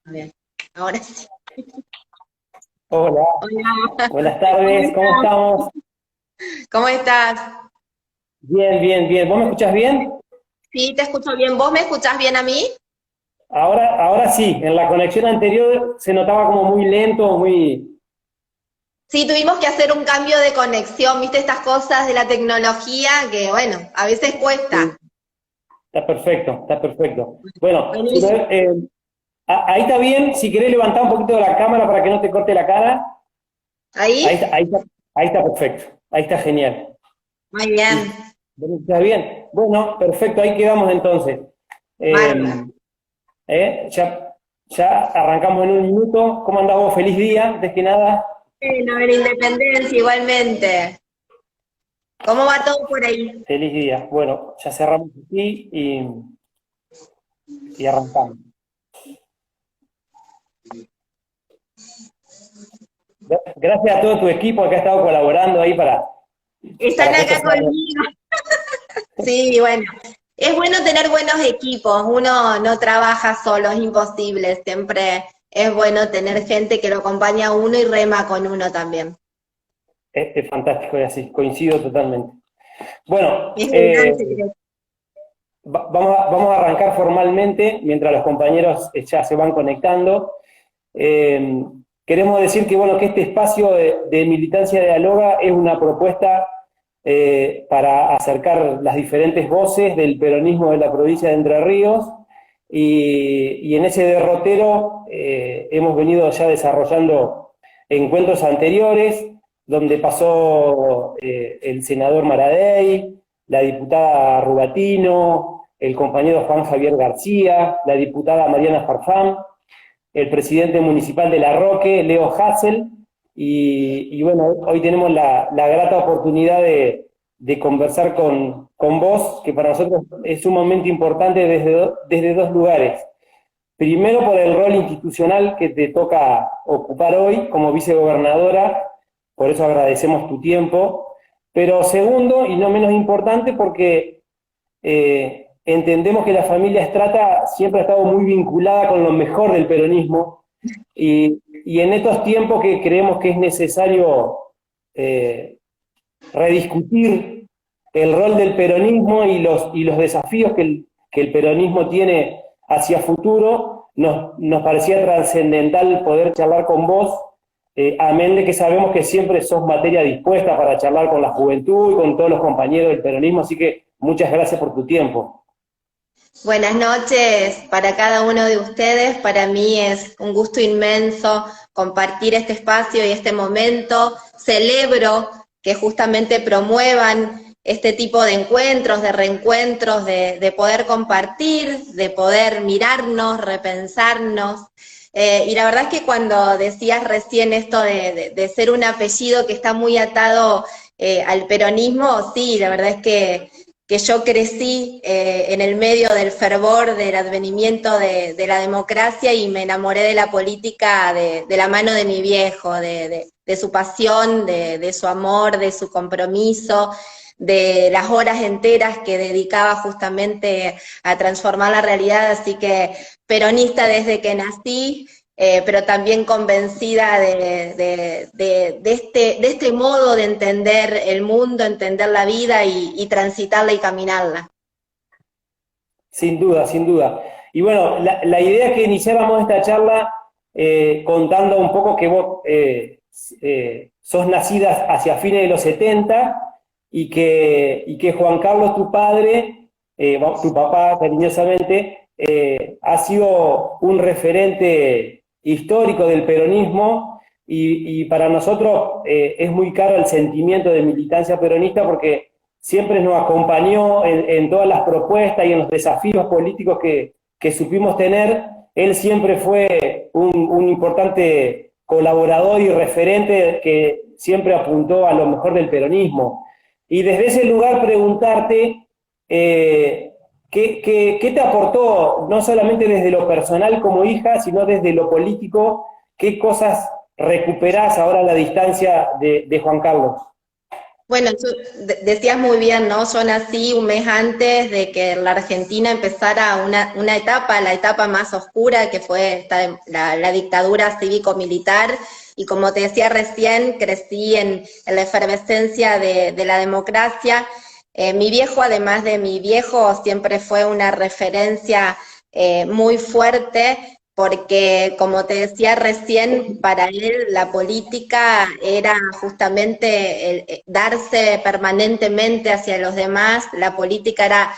Bien, ahora sí. Hola, Hola, buenas ¿cómo tardes, ¿cómo estás? estamos? ¿Cómo estás? Bien, bien, bien. ¿Vos me escuchás bien? Sí, te escucho bien. ¿Vos me escuchás bien a mí? Ahora sí, en la conexión anterior se notaba como muy lento, muy... Sí, tuvimos que hacer un cambio de conexión, viste estas cosas de la tecnología que, bueno, a veces cuesta. Sí, está perfecto, está perfecto. Bueno, Buenísimo. ahí está bien, si querés levantar un poquito la cámara para que no te corte la cara, ahí ¿Ahí? está, ahí está, ahí está perfecto, ahí está genial. Muy bien. ¿Viste? ¿Está bien? Bueno, perfecto, ahí quedamos entonces. Bárbaro. Eh, ya, ya arrancamos en un minuto. ¿Cómo andás vos? Feliz día, antes que nada. Bueno, en Independencia igualmente. ¿Cómo va todo por ahí? Feliz día. Bueno, ya cerramos aquí y arrancamos. Gracias a todo tu equipo que ha estado colaborando ahí Están para que esto acá sea. conmigo. Sí, bueno. Es bueno tener buenos equipos. Uno no trabaja solo, es imposible. Siempre es bueno tener gente que lo acompaña a uno y rema con uno también. Es fantástico y así, coincido totalmente. Bueno, Es el gran secreto. vamos a arrancar formalmente mientras los compañeros ya se van conectando. Eh, Queremos decir que, bueno, que este espacio de militancia dialoga es una propuesta para acercar las diferentes voces del peronismo de la provincia de Entre Ríos y en ese derrotero hemos venido ya desarrollando encuentros anteriores donde pasó el senador Maradei, la diputada Rubatino, el compañero Juan Javier García, la diputada Mariana Farfán, el presidente municipal de La Roque, Leo Hassel, y bueno, hoy tenemos la grata oportunidad de conversar con vos, que para nosotros es sumamente importante desde dos lugares. Primero, por el rol institucional que te toca ocupar hoy como vicegobernadora, por eso agradecemos tu tiempo, pero segundo, y no menos importante, porque entendemos que la familia Estrata siempre ha estado muy vinculada con lo mejor del peronismo y en estos tiempos que creemos que es necesario eh, rediscutir el rol del peronismo y los desafíos que el peronismo tiene hacia futuro, nos parecía trascendental poder charlar con vos, amén de que sabemos que siempre sos materia dispuesta para charlar con la juventud y con todos los compañeros del peronismo, así que muchas gracias por tu tiempo. Buenas noches para cada uno de ustedes. Para mí es un gusto inmenso compartir este espacio y este momento. Celebro que justamente promuevan este tipo de encuentros, de reencuentros, de poder compartir, de poder mirarnos, repensarnos. Y la verdad es que cuando decías recién esto de ser un apellido que está muy atado al peronismo, sí, la verdad es que yo crecí en el medio del fervor del advenimiento de la democracia y me enamoré de la política de la mano de mi viejo, de su pasión, de su amor, de su compromiso, de las horas enteras que dedicaba justamente a transformar la realidad, así que peronista desde que nací, pero también convencida de este modo de entender el mundo, entender la vida y transitarla y caminarla. Sin duda, sin duda. Y bueno, la idea es que iniciáramos esta charla contando un poco que vos sos nacida hacia fines de los 70 y que Juan Carlos, tu padre, tu papá cariñosamente, ha sido un referente histórico del peronismo y para nosotros es muy caro el sentimiento de militancia peronista porque siempre nos acompañó en todas las propuestas y en los desafíos políticos que supimos tener. Él siempre fue un importante colaborador y referente que siempre apuntó a lo mejor del peronismo. Y desde ese lugar preguntarte, ¿qué te aportó, no solamente desde lo personal como hija, sino desde lo político? ¿Qué cosas recuperás ahora a la distancia de Juan Carlos? Bueno, decías muy bien, ¿no? Yo nací un mes antes de que la Argentina empezara una etapa, la etapa más oscura, que fue la dictadura cívico-militar, y como te decía recién, crecí en la efervescencia de la democracia. Mi viejo, además de mi viejo, siempre fue una referencia muy fuerte, porque como te decía recién, para él la política era justamente darse permanentemente hacia los demás. La política era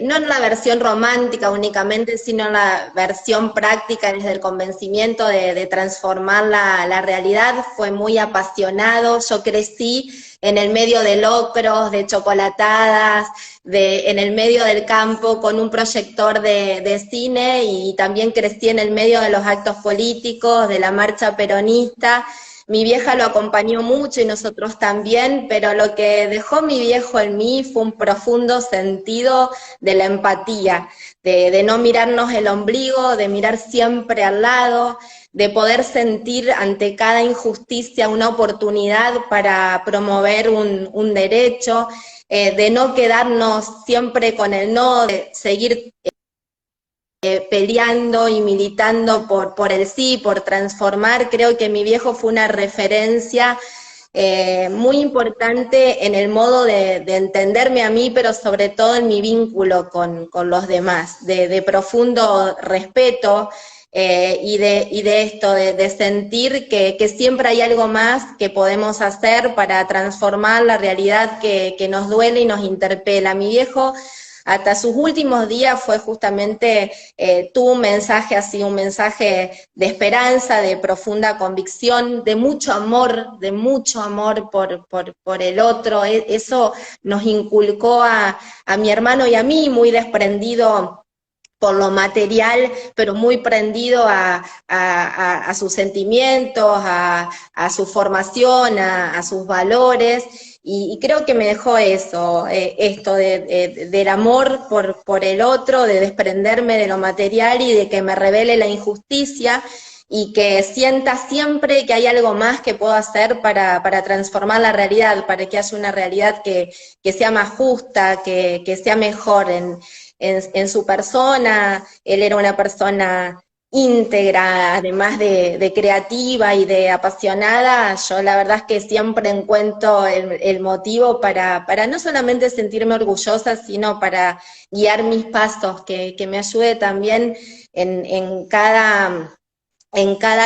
no en la versión romántica únicamente, sino en la versión práctica, desde el convencimiento de transformar la realidad. Fue muy apasionado. Yo crecí en el medio de locros, de chocolatadas, en el medio del campo con un proyector de cine, y también crecí en el medio de los actos políticos, de la marcha peronista. Mi vieja lo acompañó mucho y nosotros también, pero lo que dejó mi viejo en mí fue un profundo sentido de la empatía, de no mirarnos el ombligo, de mirar siempre al lado, de poder sentir ante cada injusticia una oportunidad para promover un derecho, de no quedarnos siempre con el no, de seguir peleando y militando por el sí, por transformar. Creo que mi viejo fue una referencia muy importante en el modo de entenderme a mí, pero sobre todo en mi vínculo con los demás, de profundo respeto, y de esto, de sentir que siempre hay algo más que podemos hacer para transformar la realidad que nos duele y nos interpela. Mi viejo, hasta sus últimos días, fue justamente, tuvo un mensaje así, un mensaje de esperanza, de profunda convicción, de mucho amor por el otro. Eso nos inculcó a mi hermano y a mí, muy desprendido por lo material, pero muy prendido a sus sentimientos, a su formación, a sus valores. Y creo que me dejó eso, esto del amor por el otro, de desprenderme de lo material y de que me revele la injusticia, y que sienta siempre que hay algo más que puedo hacer para transformar la realidad, para que haya una realidad que sea más justa, que sea mejor en su persona. Él era una persona íntegra, además de creativa y de apasionada. Yo la verdad es que siempre encuentro el motivo para no solamente sentirme orgullosa, sino para guiar mis pasos, que me ayude también en cada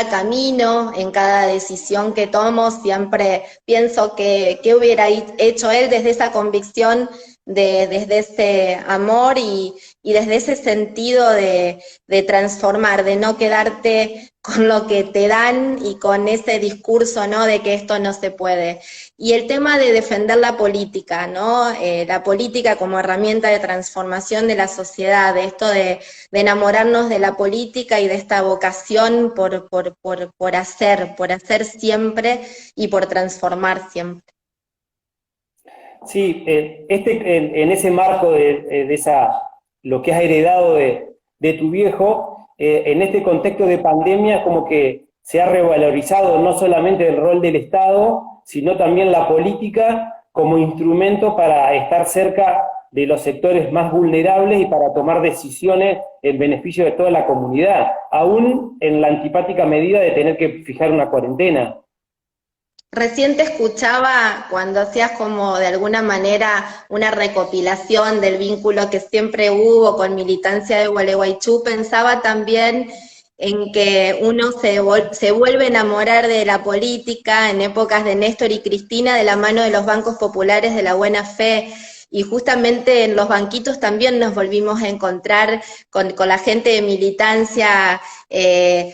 camino, en cada decisión que tomo. Siempre pienso que hubiera hecho él desde esa convicción, desde ese amor y desde ese sentido de transformar, de no quedarte con lo que te dan y con ese discurso, ¿no?, de que esto no se puede. Y el tema de defender la política, ¿no? La política como herramienta de transformación de la sociedad, de esto de enamorarnos de la política y de esta vocación por hacer siempre y por transformar siempre. Sí, en ese marco lo que has heredado de tu viejo, en este contexto de pandemia, como que se ha revalorizado no solamente el rol del Estado, sino también la política como instrumento para estar cerca de los sectores más vulnerables y para tomar decisiones en beneficio de toda la comunidad, aún en la antipática medida de tener que fijar una cuarentena. Recién te escuchaba cuando hacías como de alguna manera una recopilación del vínculo que siempre hubo con militancia de Gualeguaychú. Pensaba también en que uno se vuelve a enamorar de la política en épocas de Néstor y Cristina, de la mano de los bancos populares de la buena fe. Y justamente en los banquitos también nos volvimos a encontrar con la gente de militancia,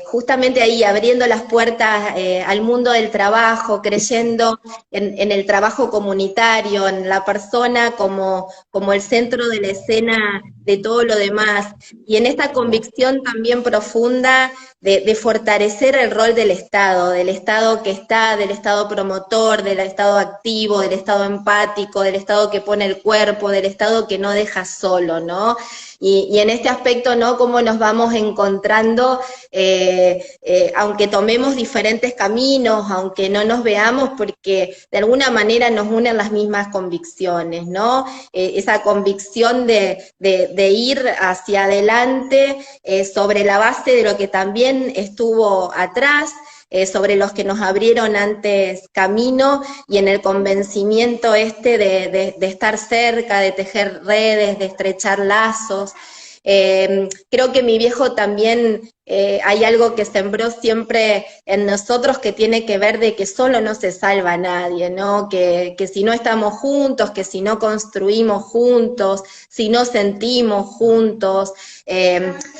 justamente ahí abriendo las puertas al mundo del trabajo, creyendo en el trabajo comunitario, en la persona como el centro de la escena de todo lo demás, y en esta convicción también profunda de fortalecer el rol del Estado que está, del Estado promotor, del Estado activo, del Estado empático, del Estado que pone el cuerpo, del Estado que no deja solo, ¿no? Y en este aspecto, ¿no? Cómo nos vamos encontrando, aunque tomemos diferentes caminos, aunque no nos veamos, porque de alguna manera nos unen las mismas convicciones, ¿no? Esa convicción de ir hacia adelante sobre la base de lo que también estuvo atrás, sobre los que nos abrieron antes camino, y en el convencimiento de estar cerca, de tejer redes, de estrechar lazos. Creo que mi viejo también, hay algo que sembró siempre en nosotros que tiene que ver de que solo no se salva a nadie, ¿no? Que si no estamos juntos, que si no construimos juntos, si no sentimos juntos,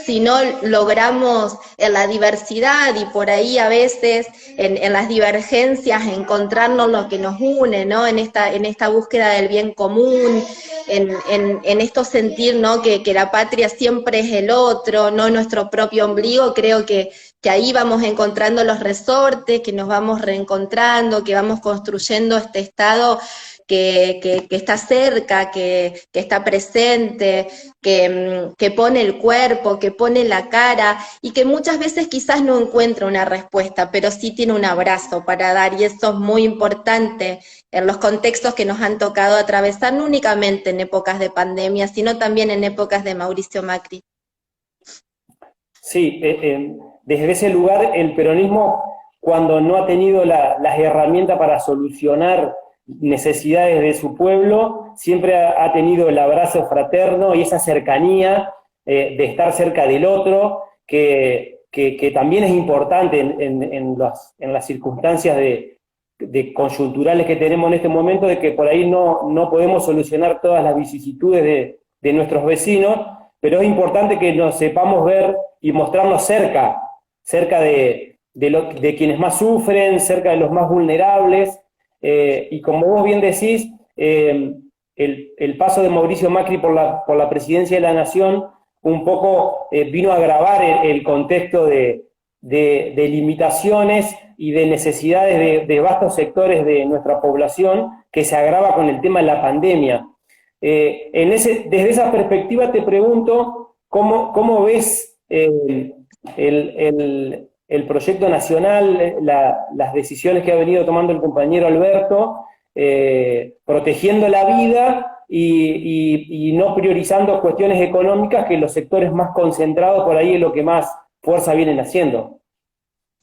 si no logramos en la diversidad y por ahí a veces en las divergencias encontrarnos lo que nos une, ¿no? En esta búsqueda del bien común, en esto sentir, ¿no? Que la patria siempre es el otro, no nuestro propio ombligo. Creo que ahí vamos encontrando los resortes, que nos vamos reencontrando, que vamos construyendo este Estado que está cerca, que está presente, que pone el cuerpo, que pone la cara, y que muchas veces quizás no encuentra una respuesta, pero sí tiene un abrazo para dar, y eso es muy importante en los contextos que nos han tocado atravesar, no únicamente en épocas de pandemia, sino también en épocas de Mauricio Macri. Sí, desde ese lugar el peronismo, cuando no ha tenido las herramientas para solucionar necesidades de su pueblo, siempre ha tenido el abrazo fraterno y esa cercanía de estar cerca del otro, que también es importante en las circunstancias de coyunturales que tenemos en este momento, de que por ahí no podemos solucionar todas las vicisitudes de nuestros vecinos, pero es importante que nos sepamos ver y mostrarnos cerca de quienes más sufren, cerca de los más vulnerables, y como vos bien decís, el paso de Mauricio Macri por la presidencia de la Nación un poco vino a agravar el contexto de limitaciones y de necesidades de vastos sectores de nuestra población, que se agrava con el tema de la pandemia. Desde esa perspectiva te pregunto, ¿cómo ves el proyecto nacional, las decisiones que ha venido tomando el compañero Alberto, protegiendo la vida y no priorizando cuestiones económicas, que los sectores más concentrados por ahí es lo que más fuerza vienen haciendo?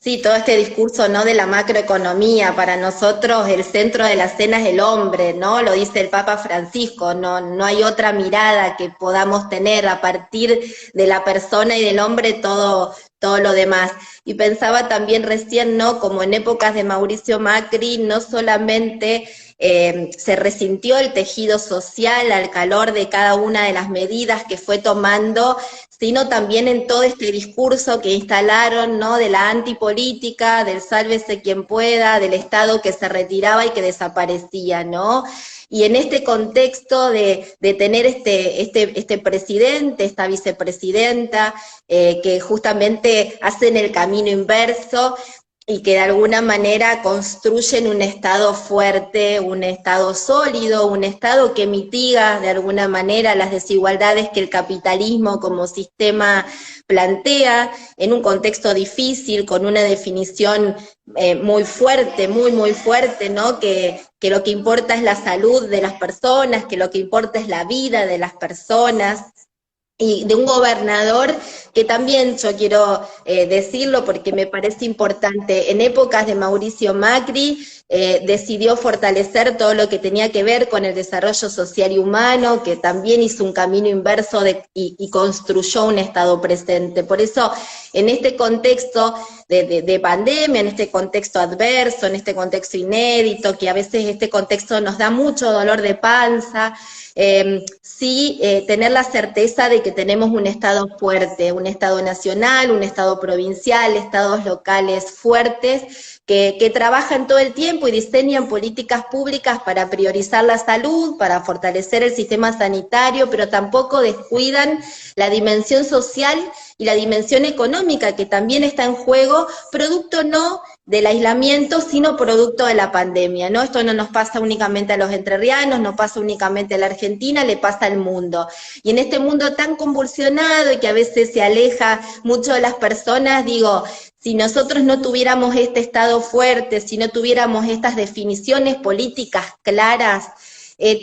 Sí, todo este discurso, ¿no?, de la macroeconomía. Para nosotros el centro de la escena es el hombre, ¿no? Lo dice el Papa Francisco, no hay otra mirada que podamos tener a partir de la persona y del hombre, todo lo demás. Y pensaba también recién, ¿no?, como en épocas de Mauricio Macri, no solamente se resintió el tejido social al calor de cada una de las medidas que fue tomando, sino también en todo este discurso que instalaron, ¿no?, de la antipolítica, del sálvese quien pueda, del Estado que se retiraba y que desaparecía, ¿no? Y en este contexto de tener este presidente, esta vicepresidenta, que justamente hacen el camino inverso, y que de alguna manera construyen un Estado fuerte, un Estado sólido, un Estado que mitiga de alguna manera las desigualdades que el capitalismo como sistema plantea, en un contexto difícil, con una definición muy fuerte, muy fuerte, ¿no? Que lo que importa es la salud de las personas, que lo que importa es la vida de las personas, y de un gobernador que también yo quiero decirlo porque me parece importante, en épocas de Mauricio Macri decidió fortalecer todo lo que tenía que ver con el desarrollo social y humano, que también hizo un camino inverso y construyó un Estado presente. Por eso, en este contexto de pandemia, en este contexto adverso, en este contexto inédito, que a veces este contexto nos da mucho dolor de panza, sí tener la certeza de que tenemos un Estado fuerte, un Estado nacional, un Estado provincial, estados locales fuertes, que trabajan todo el tiempo y diseñan políticas públicas para priorizar la salud, para fortalecer el sistema sanitario, pero tampoco descuidan la dimensión social y la dimensión económica que también está en juego, producto no del aislamiento, sino producto de la pandemia, ¿no? Esto no nos pasa únicamente a los entrerrianos, no pasa únicamente a la Argentina, le pasa al mundo. Y en este mundo tan convulsionado y que a veces se aleja mucho de las personas, digo, si nosotros no tuviéramos este Estado fuerte, si no tuviéramos estas definiciones políticas claras,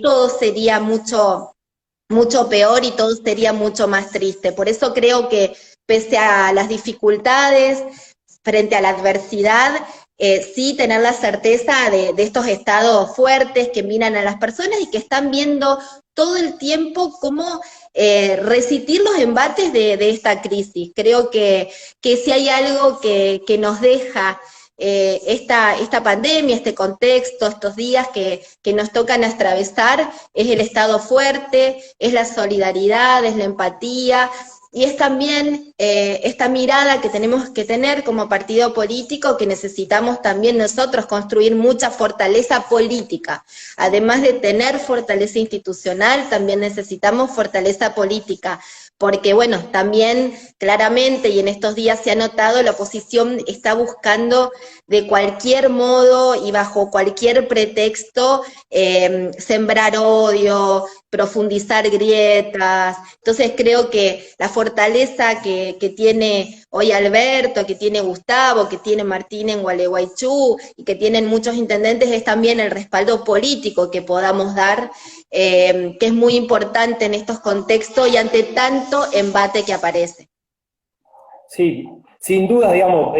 todo sería mucho peor y todo sería mucho más triste. Por eso creo que pese a las dificultades, frente a la adversidad, sí tener la certeza de estos estados fuertes que miran a las personas y que están viendo todo el tiempo cómo resistir los embates de esta crisis. Creo que si hay algo que nos deja esta pandemia, este contexto, estos días que nos tocan atravesar, es el Estado fuerte, es la solidaridad, es la empatía, y es también esta mirada que tenemos que tener como partido político, que necesitamos también nosotros construir mucha fortaleza política. Además de tener fortaleza institucional, también necesitamos fortaleza política, porque bueno, también claramente, y en estos días se ha notado, la oposición está buscando de cualquier modo y bajo cualquier pretexto sembrar odio, profundizar grietas. Entonces creo que la fortaleza que tiene hoy Alberto, que tiene Gustavo, que tiene Martín en Gualeguaychú y que tienen muchos intendentes es también el respaldo político que podamos dar, que es muy importante en estos contextos y ante tanto embate que aparece. Sí, sin duda, digamos,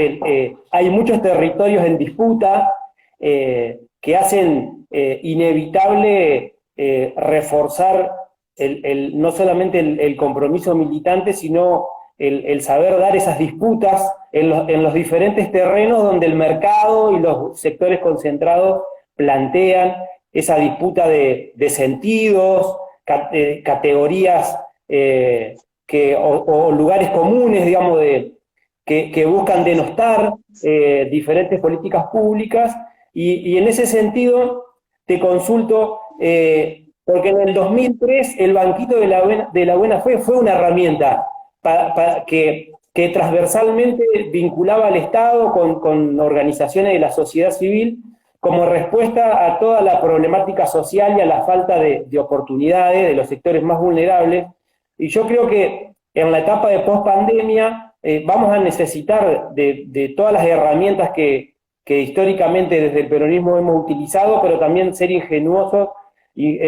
hay muchos territorios en disputa que hacen inevitable reforzar no solamente el compromiso militante, sino el saber dar esas disputas en los diferentes terrenos donde el mercado y los sectores concentrados plantean esa disputa de sentidos, categorías o lugares comunes, digamos, que buscan denostar diferentes políticas públicas, y en ese sentido te consulto, porque en el 2003 el Banquito de la Buena Fe fue una herramienta que transversalmente vinculaba al Estado con organizaciones de la sociedad civil como respuesta a toda la problemática social y a la falta de oportunidades de los sectores más vulnerables. Y yo creo que en la etapa de post-pandemia vamos a necesitar de todas las herramientas que históricamente desde el peronismo hemos utilizado, pero también ser ingenuosos y,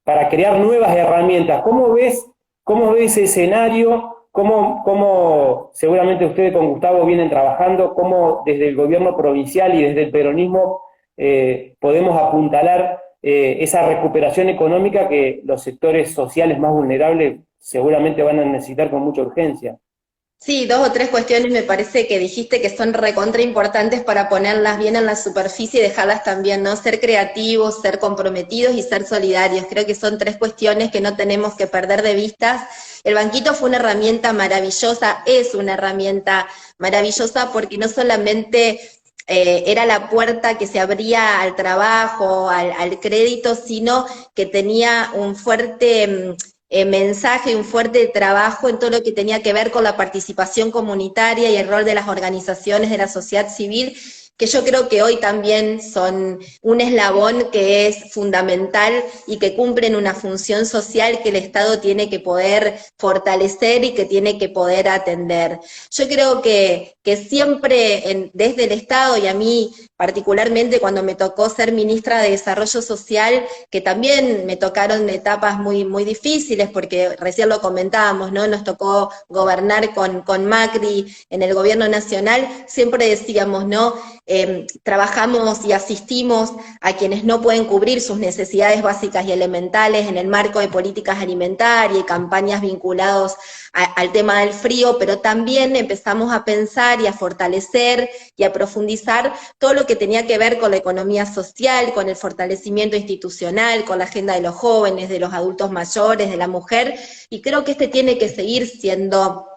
para crear nuevas herramientas. ¿Cómo ves ese escenario? ¿Cómo seguramente ustedes con Gustavo vienen trabajando? ¿Cómo desde el gobierno provincial y desde el peronismo podemos apuntalar esa recuperación económica que los sectores sociales más vulnerables seguramente van a necesitar con mucha urgencia? Sí, 2 o 3 cuestiones me parece que dijiste que son recontra importantes para ponerlas bien en la superficie y dejarlas también, ¿no? Ser creativos, ser comprometidos y ser solidarios. Creo que son 3 cuestiones que no tenemos que perder de vista. El banquito fue una herramienta maravillosa, es una herramienta maravillosa porque no solamente era la puerta que se abría al trabajo, al crédito, sino que tenía un fuerte mensaje, un fuerte trabajo en todo lo que tenía que ver con la participación comunitaria y el rol de las organizaciones de la sociedad civil, que yo creo que hoy también son un eslabón que es fundamental y que cumplen una función social que el Estado tiene que poder fortalecer y que tiene que poder atender. Yo creo que siempre desde el Estado, y a mí particularmente cuando me tocó ser ministra de Desarrollo Social, que también me tocaron etapas muy, muy difíciles, porque recién lo comentábamos, ¿no? Nos tocó gobernar con Macri en el gobierno nacional, siempre decíamos, ¿no? Trabajamos y asistimos a quienes no pueden cubrir sus necesidades básicas y elementales en el marco de políticas alimentarias y campañas vinculadas al tema del frío, pero también empezamos a pensar y a fortalecer y a profundizar todo lo que tenía que ver con la economía social, con el fortalecimiento institucional, con la agenda de los jóvenes, de los adultos mayores, de la mujer, y creo que este tiene que seguir siendo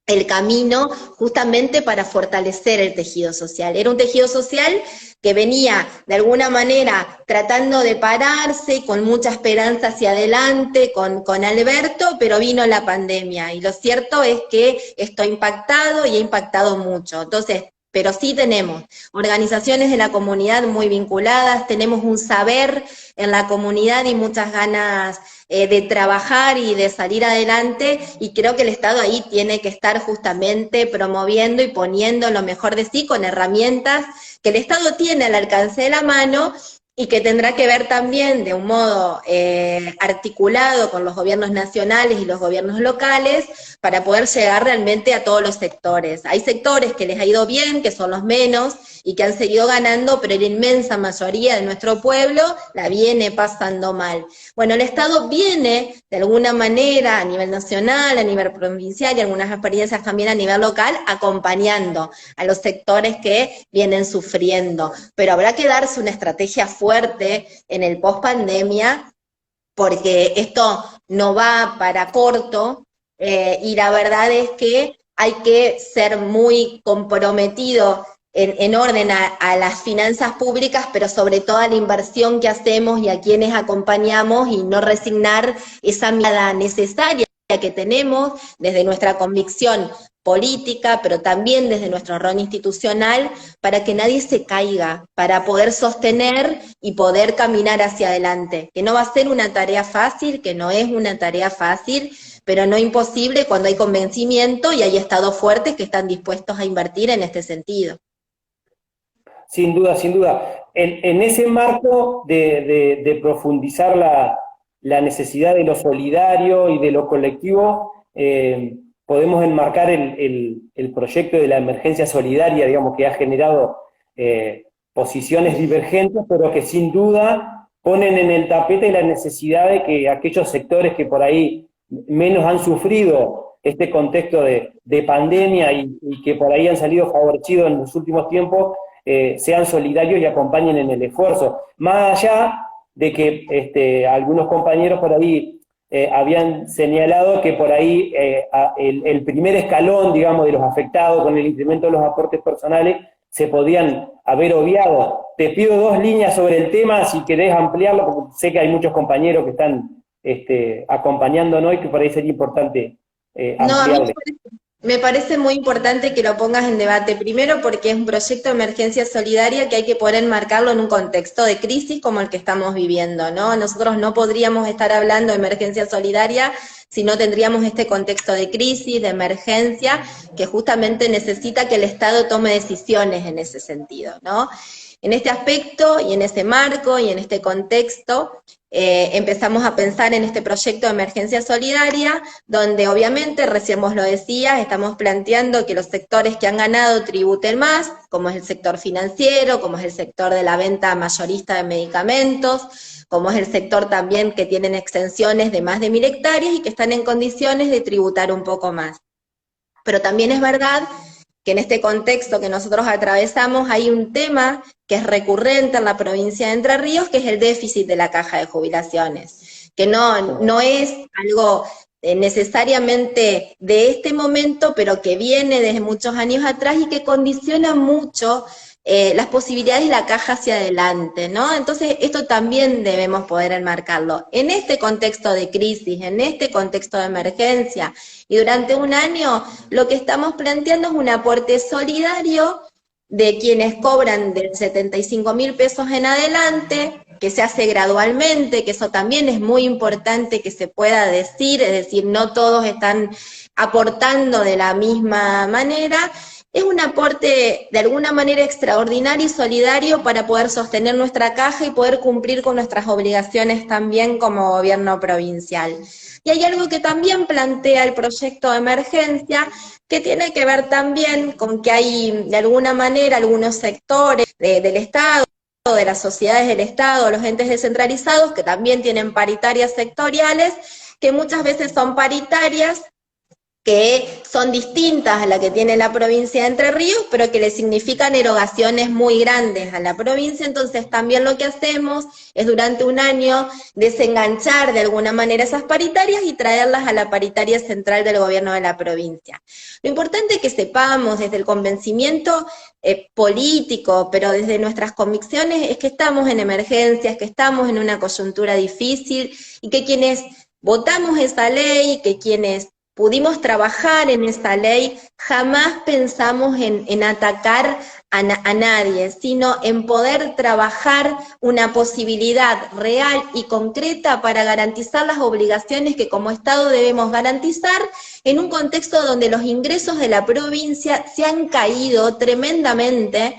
el camino justamente para fortalecer el tejido social. Era un tejido social que venía de alguna manera tratando de pararse con mucha esperanza hacia adelante con Alberto, pero vino la pandemia y lo cierto es que esto ha impactado y ha impactado mucho. Entonces, pero sí tenemos organizaciones de la comunidad muy vinculadas, tenemos un saber en la comunidad y muchas ganas de trabajar y de salir adelante, y creo que el Estado ahí tiene que estar justamente promoviendo y poniendo lo mejor de sí con herramientas que el Estado tiene al alcance de la mano y que tendrá que ver también de un modo articulado con los gobiernos nacionales y los gobiernos locales para poder llegar realmente a todos los sectores. Hay sectores que les ha ido bien, que son los menos y que han seguido ganando, pero la inmensa mayoría de nuestro pueblo la viene pasando mal. Bueno, el Estado viene de alguna manera a nivel nacional, a nivel provincial y algunas experiencias también a nivel local, acompañando a los sectores que vienen sufriendo. Pero habrá que darse una estrategia fuerte en el post-pandemia, porque esto no va para corto, y la verdad es que hay que ser muy comprometido en orden a las finanzas públicas, pero sobre todo a la inversión que hacemos y a quienes acompañamos, y no resignar esa mirada necesaria que tenemos desde nuestra convicción política, pero también desde nuestro rol institucional, para que nadie se caiga, para poder sostener y poder caminar hacia adelante, que no va a ser una tarea fácil, que no es una tarea fácil, pero no imposible cuando hay convencimiento y hay estados fuertes que están dispuestos a invertir en este sentido. Sin duda, sin duda. En ese marco de profundizar la necesidad de lo solidario y de lo colectivo, podemos enmarcar el proyecto de la emergencia solidaria, digamos, que ha generado posiciones divergentes, pero que sin duda ponen en el tapete la necesidad de que aquellos sectores que por ahí menos han sufrido este contexto de pandemia y que por ahí han salido favorecidos en los últimos tiempos, sean solidarios y acompañen en el esfuerzo. Más allá de que algunos compañeros por ahí habían señalado que por ahí el primer escalón, digamos, de los afectados con el incremento de los aportes personales se podían haber obviado. Te pido 2 líneas sobre el tema, si querés ampliarlo, porque sé que hay muchos compañeros que están acompañándonos y que por ahí sería importante ampliarle. Me parece muy importante que lo pongas en debate, primero porque es un proyecto de emergencia solidaria que hay que poder enmarcarlo en un contexto de crisis como el que estamos viviendo, ¿no? Nosotros no podríamos estar hablando de emergencia solidaria si no tendríamos este contexto de crisis, de emergencia, que justamente necesita que el Estado tome decisiones en ese sentido, ¿no? En este aspecto y en ese marco y en este contexto, empezamos a pensar en este proyecto de emergencia solidaria, donde obviamente, recién vos lo decías, estamos planteando que los sectores que han ganado tributen más, como es el sector financiero, como es el sector de la venta mayorista de medicamentos, como es el sector también que tienen extensiones de más de 1000 hectáreas y que están en condiciones de tributar un poco más. Pero también es verdad que en este contexto que nosotros atravesamos hay un tema que es recurrente en la provincia de Entre Ríos, que es el déficit de la caja de jubilaciones, que no es algo necesariamente de este momento, pero que viene desde muchos años atrás y que condiciona mucho las posibilidades de la caja hacia adelante, ¿no? Entonces esto también debemos poder enmarcarlo. En este contexto de crisis, en este contexto de emergencia, y durante un año lo que estamos planteando es un aporte solidario de quienes cobran de 75.000 pesos en adelante, que se hace gradualmente, que eso también es muy importante que se pueda decir, es decir, no todos están aportando de la misma manera. Es un aporte de alguna manera extraordinario y solidario para poder sostener nuestra caja y poder cumplir con nuestras obligaciones también como gobierno provincial. Y hay algo que también plantea el proyecto de emergencia, que tiene que ver también con que hay de alguna manera algunos sectores del Estado, de las sociedades del Estado, los entes descentralizados, que también tienen paritarias sectoriales, que muchas veces son paritarias que son distintas a la que tiene la provincia de Entre Ríos, pero que le significan erogaciones muy grandes a la provincia. Entonces también lo que hacemos es durante un año desenganchar de alguna manera esas paritarias y traerlas a la paritaria central del gobierno de la provincia. Lo importante es que sepamos desde el convencimiento político, pero desde nuestras convicciones, es que estamos en emergencias, que estamos en una coyuntura difícil, y que quienes votamos esa ley, que quienes pudimos trabajar en esa ley, jamás pensamos en atacar a nadie, sino en poder trabajar una posibilidad real y concreta para garantizar las obligaciones que como Estado debemos garantizar en un contexto donde los ingresos de la provincia se han caído tremendamente,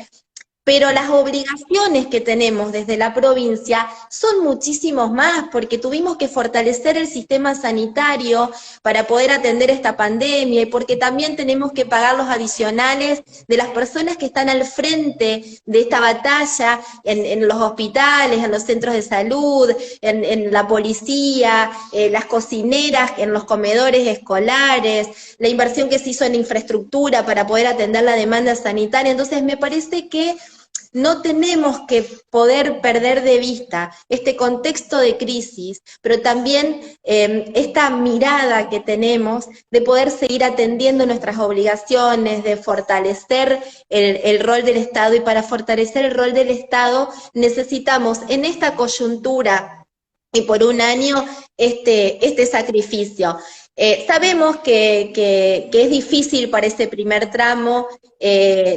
pero las obligaciones que tenemos desde la provincia son muchísimos más, porque tuvimos que fortalecer el sistema sanitario para poder atender esta pandemia, y porque también tenemos que pagar los adicionales de las personas que están al frente de esta batalla en los hospitales, en los centros de salud, en la policía, las cocineras, en los comedores escolares, la inversión que se hizo en infraestructura para poder atender la demanda sanitaria. Entonces me parece que no tenemos que poder perder de vista este contexto de crisis, pero también esta mirada que tenemos de poder seguir atendiendo nuestras obligaciones, de fortalecer el rol del Estado, y para fortalecer el rol del Estado necesitamos en esta coyuntura y por un año este sacrificio. Sabemos que es difícil para ese primer tramo,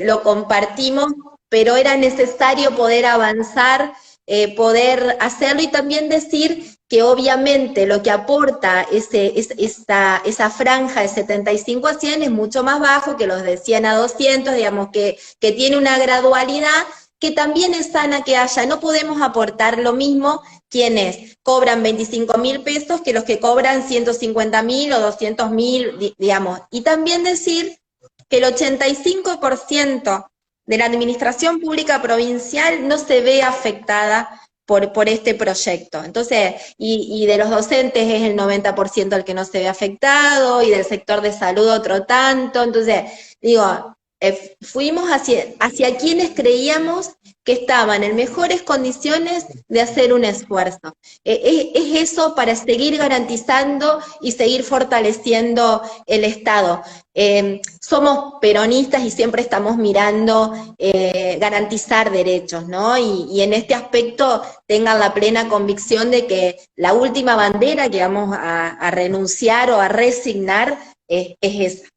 lo compartimos, pero era necesario poder avanzar, poder hacerlo, y también decir que obviamente lo que aporta esa franja de 75 a 100 es mucho más bajo que los de 100 a 200, digamos que tiene una gradualidad que también es sana que haya. No podemos aportar lo mismo quienes cobran 25.000 pesos que los que cobran 150.000 o 200.000, digamos. Y también decir que el 85% de la administración pública provincial no se ve afectada por este proyecto. Entonces, y de los docentes es el 90% el que no se ve afectado, y del sector de salud otro tanto. Entonces, digo, fuimos hacia quienes creíamos que estaban en mejores condiciones de hacer un esfuerzo. Es eso para seguir garantizando y seguir fortaleciendo el Estado. Somos peronistas y siempre estamos mirando garantizar derechos, ¿no? Y en este aspecto tengan la plena convicción de que la última bandera que vamos a renunciar o a resignar es esa.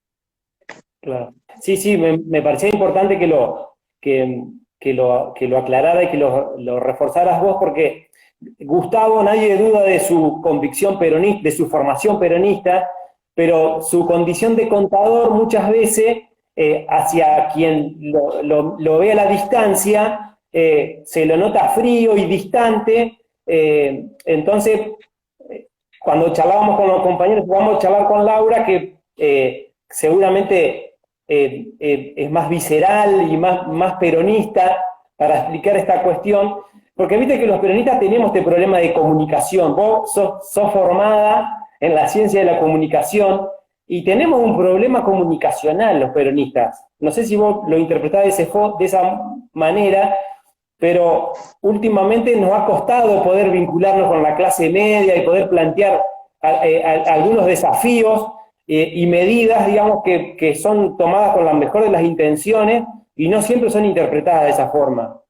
Claro. Sí, me parecía importante que lo aclarara y que lo reforzaras vos, porque Gustavo, nadie duda de su convicción peronista, de su formación peronista, pero su condición de contador muchas veces, hacia quien lo ve a la distancia, se lo nota frío y distante. Entonces, cuando charlábamos con los compañeros, vamos a charlar con Laura, que seguramente es más visceral y más peronista para explicar esta cuestión, porque viste que los peronistas tenemos este problema de comunicación. Vos sos formada en la ciencia de la comunicación y tenemos un problema comunicacional los peronistas. No sé si vos lo interpretás de esa manera, pero últimamente nos ha costado poder vincularnos con la clase media y poder plantear algunos desafíos y medidas, digamos, que son tomadas con la mejor de las intenciones y no siempre son interpretadas de esa forma.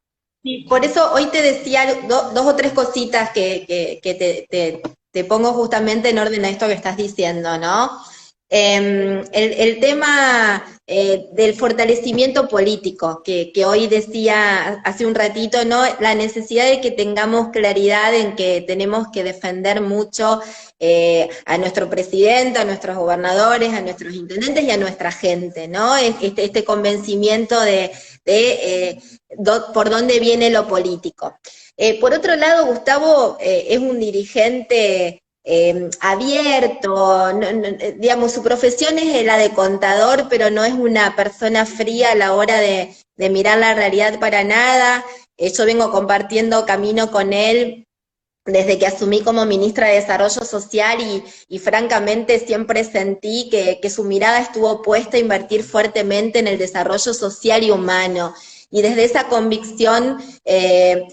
Sí, por eso hoy te decía dos o tres cositas que te pongo justamente en orden a esto que estás diciendo, ¿no? El tema del fortalecimiento político, que hoy decía hace un ratito, ¿no? La necesidad de que tengamos claridad en que tenemos que defender mucho a nuestro presidente, a nuestros gobernadores, a nuestros intendentes y a nuestra gente, ¿no? Este convencimiento de por dónde viene lo político. Por otro lado, Gustavo es un dirigente abierto, digamos, su profesión es la de contador, pero no es una persona fría a la hora de mirar la realidad para nada. Yo vengo compartiendo camino con él desde que asumí como ministra de Desarrollo Social y francamente siempre sentí que su mirada estuvo puesta a invertir fuertemente en el desarrollo social y humano. Y desde esa convicción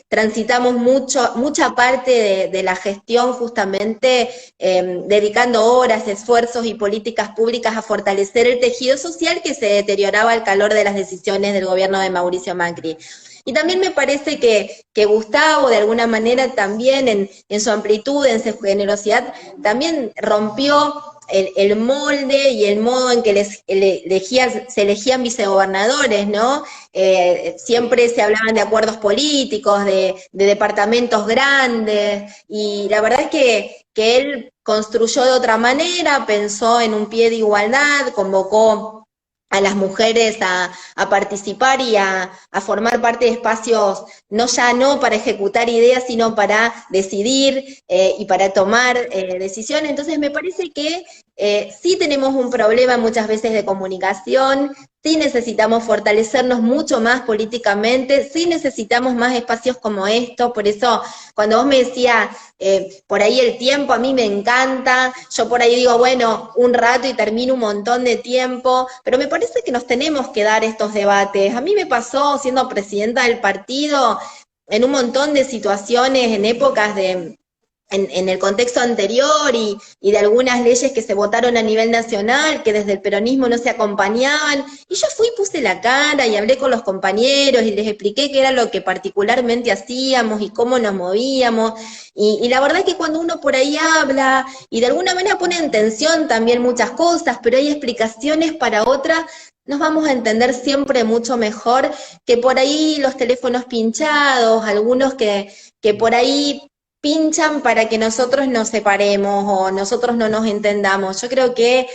transitamos mucha parte de la gestión justamente dedicando horas, esfuerzos y políticas públicas a fortalecer el tejido social que se deterioraba al calor de las decisiones del gobierno de Mauricio Macri. Y también me parece que Gustavo, de alguna manera, también en su amplitud, en su generosidad, también rompió el molde y el modo en que se elegían vicegobernadores, ¿no? Siempre se hablaban de acuerdos políticos, de departamentos grandes, y la verdad es que él construyó de otra manera, pensó en un pie de igualdad, convocó a las mujeres a participar y a formar parte de espacios no para ejecutar ideas, sino para decidir y para tomar decisiones. Entonces me parece que sí tenemos un problema muchas veces de comunicación, sí necesitamos fortalecernos mucho más políticamente, sí necesitamos más espacios como estos. Por eso cuando vos me decías, por ahí el tiempo a mí me encanta, yo por ahí digo, bueno, un rato y termino un montón de tiempo, pero me parece que nos tenemos que dar estos debates. A mí me pasó siendo presidenta del partido en un montón de situaciones, en épocas en el contexto anterior y de algunas leyes que se votaron a nivel nacional, que desde el peronismo no se acompañaban, y yo fui, puse la cara y hablé con los compañeros y les expliqué qué era lo que particularmente hacíamos y cómo nos movíamos, y la verdad es que cuando uno por ahí habla y de alguna manera pone en tensión también muchas cosas, pero hay explicaciones para otras, nos vamos a entender siempre mucho mejor que por ahí los teléfonos pinchados, algunos que por ahí pinchan para que nosotros nos separemos o nosotros no nos entendamos. Yo creo que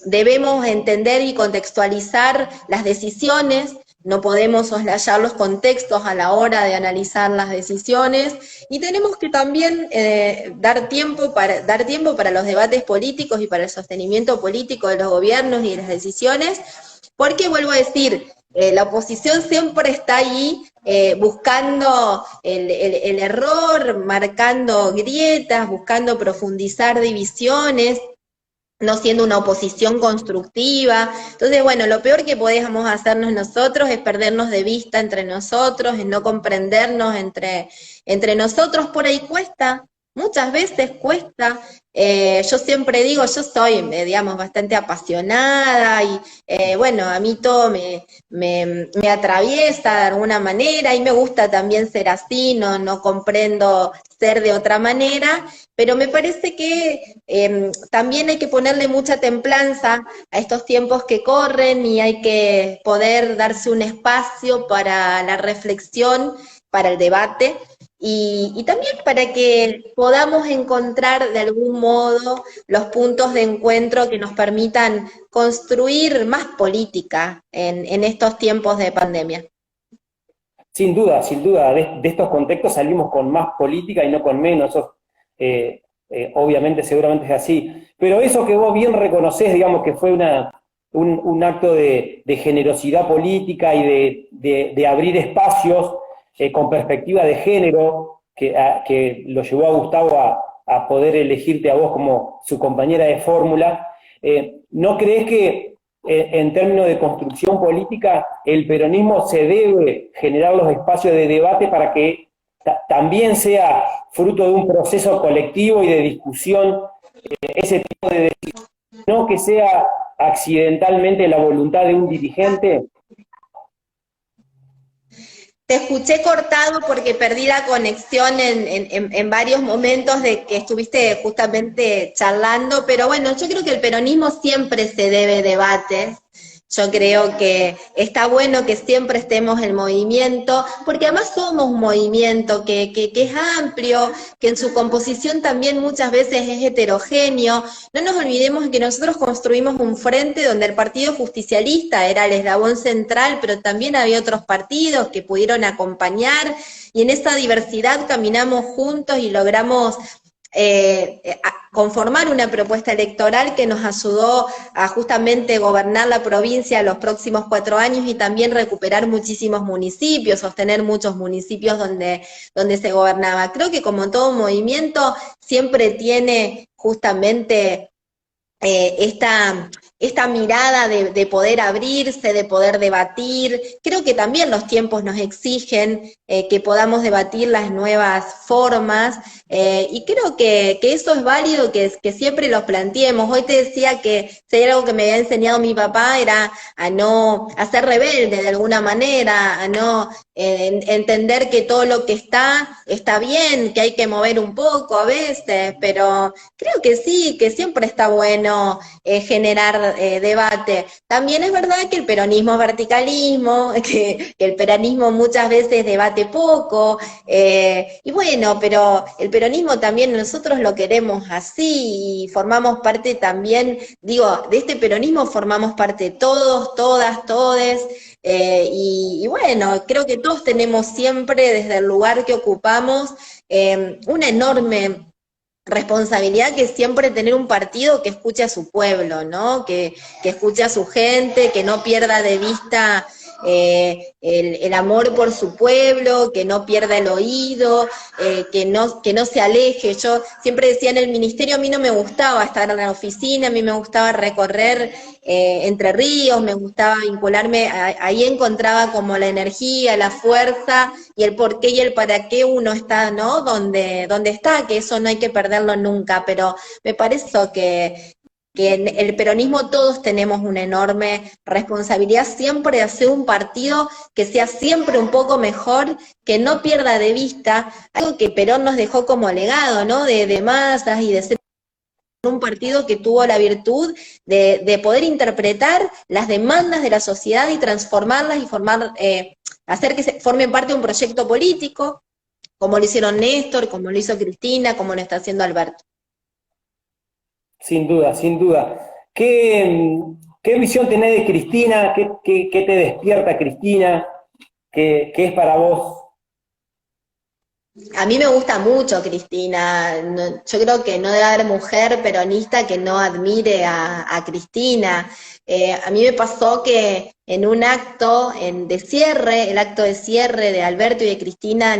debemos entender y contextualizar las decisiones, no podemos soslayar los contextos a la hora de analizar las decisiones, y tenemos que también dar tiempo para los debates políticos y para el sostenimiento político de los gobiernos y de las decisiones, porque vuelvo a decir, la oposición siempre está ahí buscando el error, marcando grietas, buscando profundizar divisiones, no siendo una oposición constructiva. Entonces, bueno, lo peor que podemos hacernos nosotros es perdernos de vista entre nosotros, es no comprendernos entre nosotros. Por ahí cuesta, muchas veces cuesta. Yo siempre digo, yo soy, digamos, bastante apasionada y, bueno, a mí todo me atraviesa de alguna manera y me gusta también ser así, no comprendo ser de otra manera, pero me parece que también hay que ponerle mucha templanza a estos tiempos que corren y hay que poder darse un espacio para la reflexión, para el debate, y también para que podamos encontrar de algún modo los puntos de encuentro que nos permitan construir más política en estos tiempos de pandemia. Sin duda, de estos contextos salimos con más política y no con menos, eso obviamente seguramente es así, pero eso que vos bien reconocés, digamos que fue un acto de generosidad política y de abrir espacios con perspectiva de género, que lo llevó a Gustavo a poder elegirte a vos como su compañera de fórmula. ¿No crees que en términos de construcción política el peronismo se debe generar los espacios de debate para que también sea fruto de un proceso colectivo y de discusión ese tipo de decisiones, no que sea accidentalmente la voluntad de un dirigente? Te escuché cortado porque perdí la conexión en varios momentos de que estuviste justamente charlando, pero bueno, yo creo que el peronismo siempre se debe debates. Yo creo que está bueno que siempre estemos en movimiento, porque además somos un movimiento que es amplio, que en su composición también muchas veces es heterogéneo. No nos olvidemos que nosotros construimos un frente donde el Partido Justicialista era el eslabón central, pero también había otros partidos que pudieron acompañar, y en esa diversidad caminamos juntos y logramos conformar una propuesta electoral que nos ayudó a justamente gobernar la provincia los próximos 4 años y también recuperar muchísimos municipios, sostener muchos municipios donde se gobernaba. Creo que como todo movimiento siempre tiene justamente esta mirada de poder abrirse, de poder debatir. Creo que también los tiempos nos exigen que podamos debatir las nuevas formas, y creo que eso es válido, que siempre los planteemos. Hoy te decía que si hay algo que me había enseñado mi papá era a ser rebelde de alguna manera, a no entender que todo lo que está bien, que hay que mover un poco a veces, pero creo que sí, que siempre está bueno generar debate. También es verdad que el peronismo es verticalismo, que el peronismo muchas veces debate poco, y bueno, pero el peronismo también nosotros lo queremos así, y formamos parte también, digo, de este peronismo formamos parte todos, todas, todes, y bueno, creo que todos tenemos siempre desde el lugar que ocupamos una enorme responsabilidad, que es siempre tener un partido que escuche a su pueblo, ¿no? Que escuche a su gente, que no pierda de vista el amor por su pueblo, que no pierda el oído, que no se aleje. Yo siempre decía en el ministerio, a mí no me gustaba estar en la oficina, a mí me gustaba recorrer Entre Ríos, me gustaba vincularme, ahí encontraba como la energía, la fuerza y el por qué y el para qué uno está, ¿no? Donde está, que eso no hay que perderlo nunca, pero me parece que en el peronismo todos tenemos una enorme responsabilidad siempre de hacer un partido que sea siempre un poco mejor, que no pierda de vista algo que Perón nos dejó como legado, ¿no? De masas y de ser un partido que tuvo la virtud de poder interpretar las demandas de la sociedad y transformarlas y hacer que formen parte de un proyecto político, como lo hicieron Néstor, como lo hizo Cristina, como lo está haciendo Alberto. Sin duda, sin duda. ¿Qué visión tenés de Cristina? ¿Qué te despierta Cristina? ¿Qué es para vos? A mí me gusta mucho Cristina. Yo creo que no debe haber mujer peronista que no admire a Cristina. A mí me pasó que en un acto de cierre, el acto de cierre de Alberto y de Cristina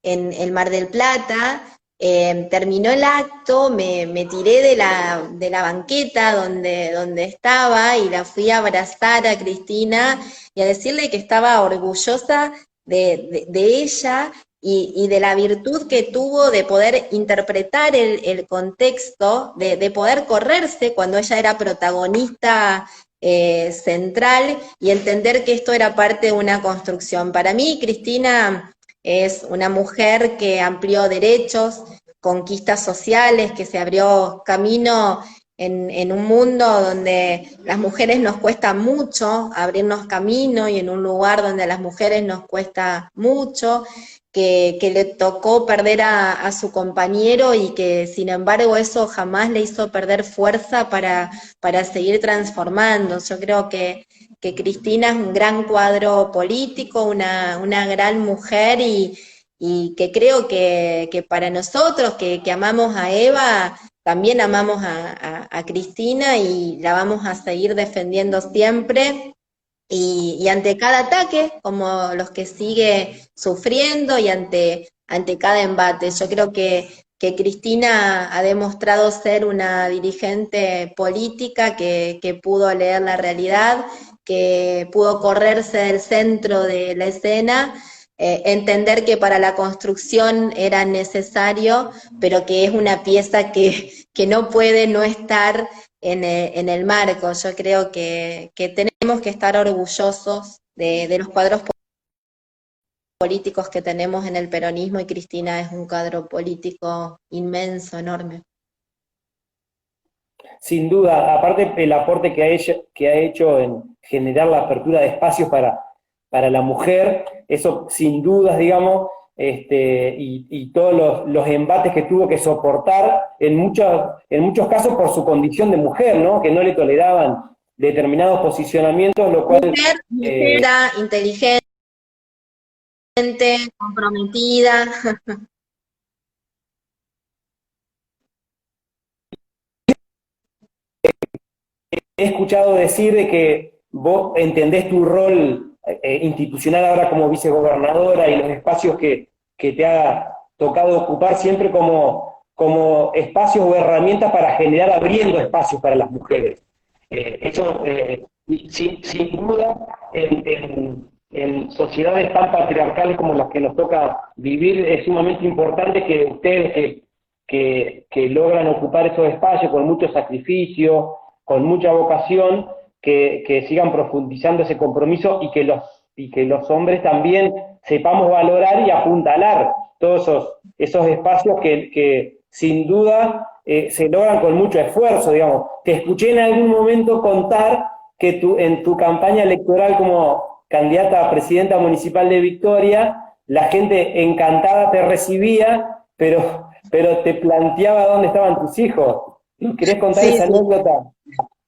en el Mar del Plata, terminó el acto, me tiré de la banqueta donde estaba y la fui a abrazar a Cristina y a decirle que estaba orgullosa de ella y de la virtud que tuvo de poder interpretar el contexto, de poder correrse cuando ella era protagonista central y entender que esto era parte de una construcción. Para mí, Cristina es una mujer que amplió derechos, conquistas sociales, que se abrió camino en un mundo donde las mujeres nos cuesta mucho abrirnos camino y en un lugar donde a las mujeres nos cuesta mucho, que le tocó perder a su compañero y que sin embargo eso jamás le hizo perder fuerza para seguir transformando. Yo creo que Cristina es un gran cuadro político, una gran mujer y que creo que para nosotros que amamos a Eva, también amamos a Cristina y la vamos a seguir defendiendo siempre. Y ante cada ataque, como los que sigue sufriendo, y ante cada embate, yo creo que Cristina ha demostrado ser una dirigente política que pudo leer la realidad, que pudo correrse del centro de la escena, entender que para la construcción era necesario, pero que es una pieza que no puede no estar en el marco. Yo creo que tenemos que estar orgullosos de los cuadros políticos que tenemos en el peronismo y Cristina es un cuadro político inmenso, enorme. Sin duda, aparte el aporte que ha hecho en generar la apertura de espacios para la mujer, eso sin dudas, digamos, y todos los embates que tuvo que soportar, en muchos casos por su condición de mujer, ¿no? Que no le toleraban determinados posicionamientos, lo cual... Mujer, inteligente, comprometida. he escuchado decir de que vos entendés tu rol institucional ahora como vicegobernadora y los espacios que te ha tocado ocupar siempre como espacios o herramientas para generar abriendo espacios para las mujeres. Eso, sin duda, en sociedades tan patriarcales como las que nos toca vivir, es sumamente importante que ustedes que logran ocupar esos espacios con mucho sacrificio, con mucha vocación, que sigan profundizando ese compromiso y que los hombres también sepamos valorar y apuntalar todos esos espacios que sin duda se logran con mucho esfuerzo, digamos. Te escuché en algún momento contar que en tu campaña electoral como candidata a presidenta municipal de Victoria, la gente encantada te recibía, pero te planteaba dónde estaban tus hijos. ¿Querés contar esa anécdota?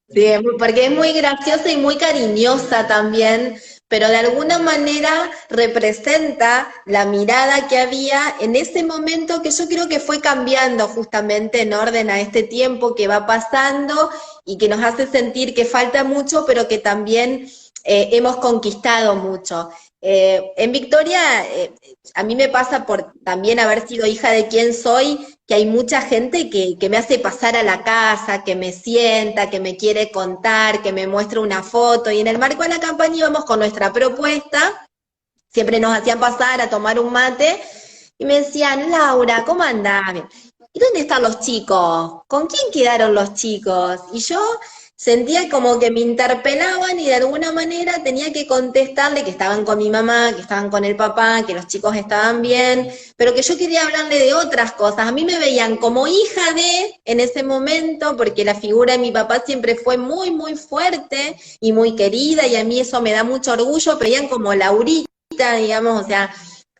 Sí, porque es muy graciosa y muy cariñosa también, pero de alguna manera representa la mirada que había en ese momento que yo creo que fue cambiando justamente en orden a este tiempo que va pasando y que nos hace sentir que falta mucho, pero que también hemos conquistado mucho. En Victoria, a mí me pasa por también haber sido hija de quien soy, que hay mucha gente que me hace pasar a la casa, que me sienta, que me quiere contar, que me muestra una foto, y en el marco de la campaña íbamos con nuestra propuesta, siempre nos hacían pasar a tomar un mate, y me decían, Laura, ¿cómo andás? ¿Y dónde están los chicos? ¿Con quién quedaron los chicos? Y yo sentía como que me interpelaban y de alguna manera tenía que contestarle que estaban con mi mamá, que estaban con el papá, que los chicos estaban bien, pero que yo quería hablarle de otras cosas. A mí me veían como hija de, en ese momento, porque la figura de mi papá siempre fue muy, muy fuerte y muy querida, y a mí eso me da mucho orgullo, veían como Laurita, digamos, o sea,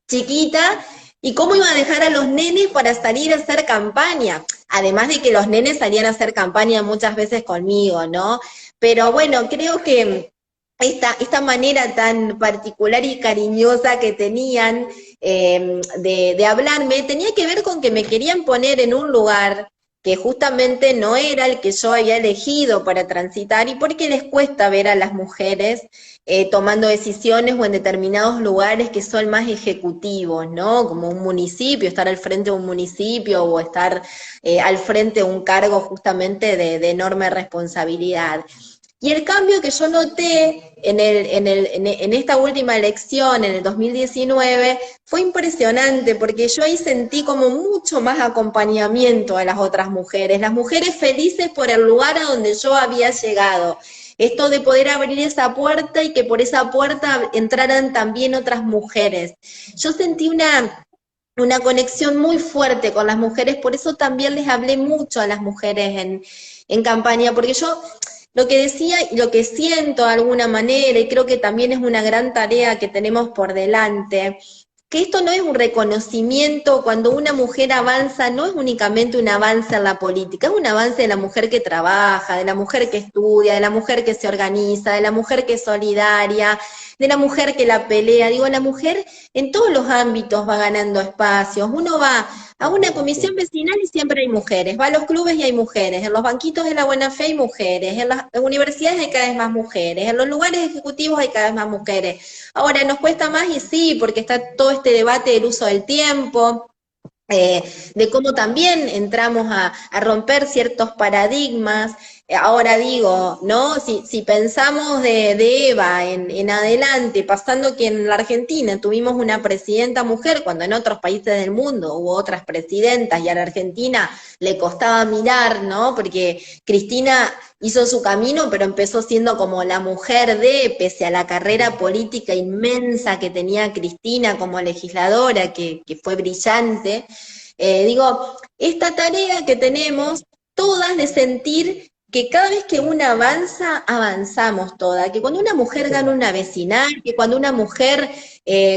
chiquita, y cómo iba a dejar a los nenes para salir a hacer campaña. Además de que los nenes salían a hacer campaña muchas veces conmigo, ¿no? Pero bueno, creo que esta manera tan particular y cariñosa que tenían de hablarme tenía que ver con que me querían poner en un lugar que justamente no era el que yo había elegido para transitar, y porque les cuesta ver a las mujeres tomando decisiones o en determinados lugares que son más ejecutivos, ¿no? Como un municipio, estar al frente de un municipio o estar al frente de un cargo justamente de enorme responsabilidad. Y el cambio que yo noté en esta última elección, en el 2019, fue impresionante, porque yo ahí sentí como mucho más acompañamiento a las otras mujeres, las mujeres felices por el lugar a donde yo había llegado. Esto de poder abrir esa puerta y que por esa puerta entraran también otras mujeres. Yo sentí una conexión muy fuerte con las mujeres, por eso también les hablé mucho a las mujeres en campaña, porque yo lo que decía y lo que siento de alguna manera, y creo que también es una gran tarea que tenemos por delante, que esto no es un reconocimiento, cuando una mujer avanza, no es únicamente un avance en la política, es un avance de la mujer que trabaja, de la mujer que estudia, de la mujer que se organiza, de la mujer que es solidaria, de la mujer que la pelea. Digo, la mujer en todos los ámbitos va ganando espacios. Uno va a una comisión vecinal y siempre hay mujeres, va a los clubes y hay mujeres, en los banquitos de la buena fe hay mujeres, en las universidades hay cada vez más mujeres, en los lugares ejecutivos hay cada vez más mujeres. Ahora, nos cuesta más, y sí, porque está todo este debate del uso del tiempo, de cómo también entramos a romper ciertos paradigmas. Ahora digo, ¿no? Si pensamos de Eva en adelante, pasando que en la Argentina tuvimos una presidenta mujer, cuando en otros países del mundo hubo otras presidentas, y a la Argentina le costaba mirar, ¿no? Porque Cristina hizo su camino, pero empezó siendo como la mujer pese a la carrera política inmensa que tenía Cristina como legisladora, que fue brillante. Digo, esta tarea que tenemos todas de sentir que cada vez que una avanza, avanzamos todas, que cuando una mujer gana una vecinal, que cuando una mujer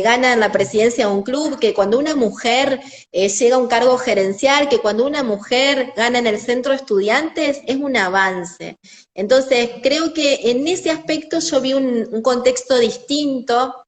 gana la presidencia de un club, que cuando una mujer llega a un cargo gerencial, que cuando una mujer gana en el centro de estudiantes, es un avance. Entonces, creo que en ese aspecto yo vi un contexto distinto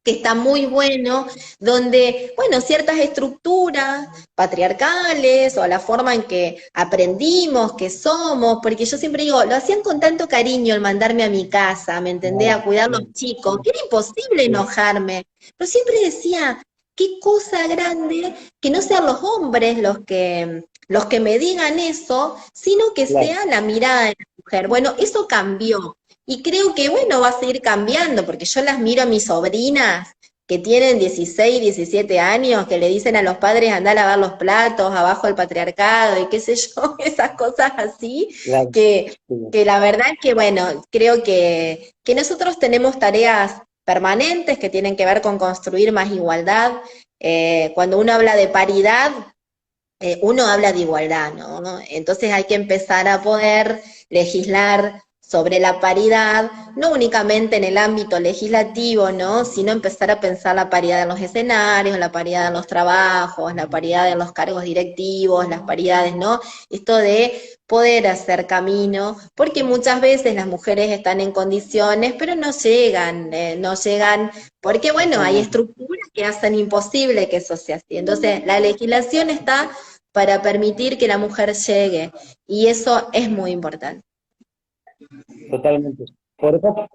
que está muy bueno, donde, bueno, ciertas estructuras patriarcales o la forma en que aprendimos, que somos, porque yo siempre digo, lo hacían con tanto cariño el mandarme a mi casa, ¿me entendés? A Claro, cuidar los sí, chicos, que era imposible sí, enojarme, pero siempre decía, qué cosa grande que no sean los hombres los que me digan eso, sino que claro. sea la mirada de la mujer. Bueno, eso cambió. Y creo que, bueno, va a seguir cambiando, porque yo las miro a mis sobrinas que tienen 16, 17 años, que le dicen a los padres andar a lavar los platos, abajo el patriarcado y qué sé yo, esas cosas así, Claro, que, sí, que la verdad es que, bueno, creo que nosotros tenemos tareas permanentes que tienen que ver con construir más igualdad. Cuando uno habla de paridad, uno habla de igualdad, ¿no? Entonces hay que empezar a poder legislar sobre la paridad, no únicamente en el ámbito legislativo, ¿no? Sino empezar a pensar la paridad en los escenarios, la paridad en los trabajos, la paridad en los cargos directivos, las paridades, ¿no? Esto de poder hacer camino, porque muchas veces las mujeres están en condiciones, pero no llegan, porque bueno, hay totalmente. estructuras que hacen imposible que eso sea así. Entonces, la legislación está para permitir que la mujer llegue, y eso es muy importante. Totalmente. Por eso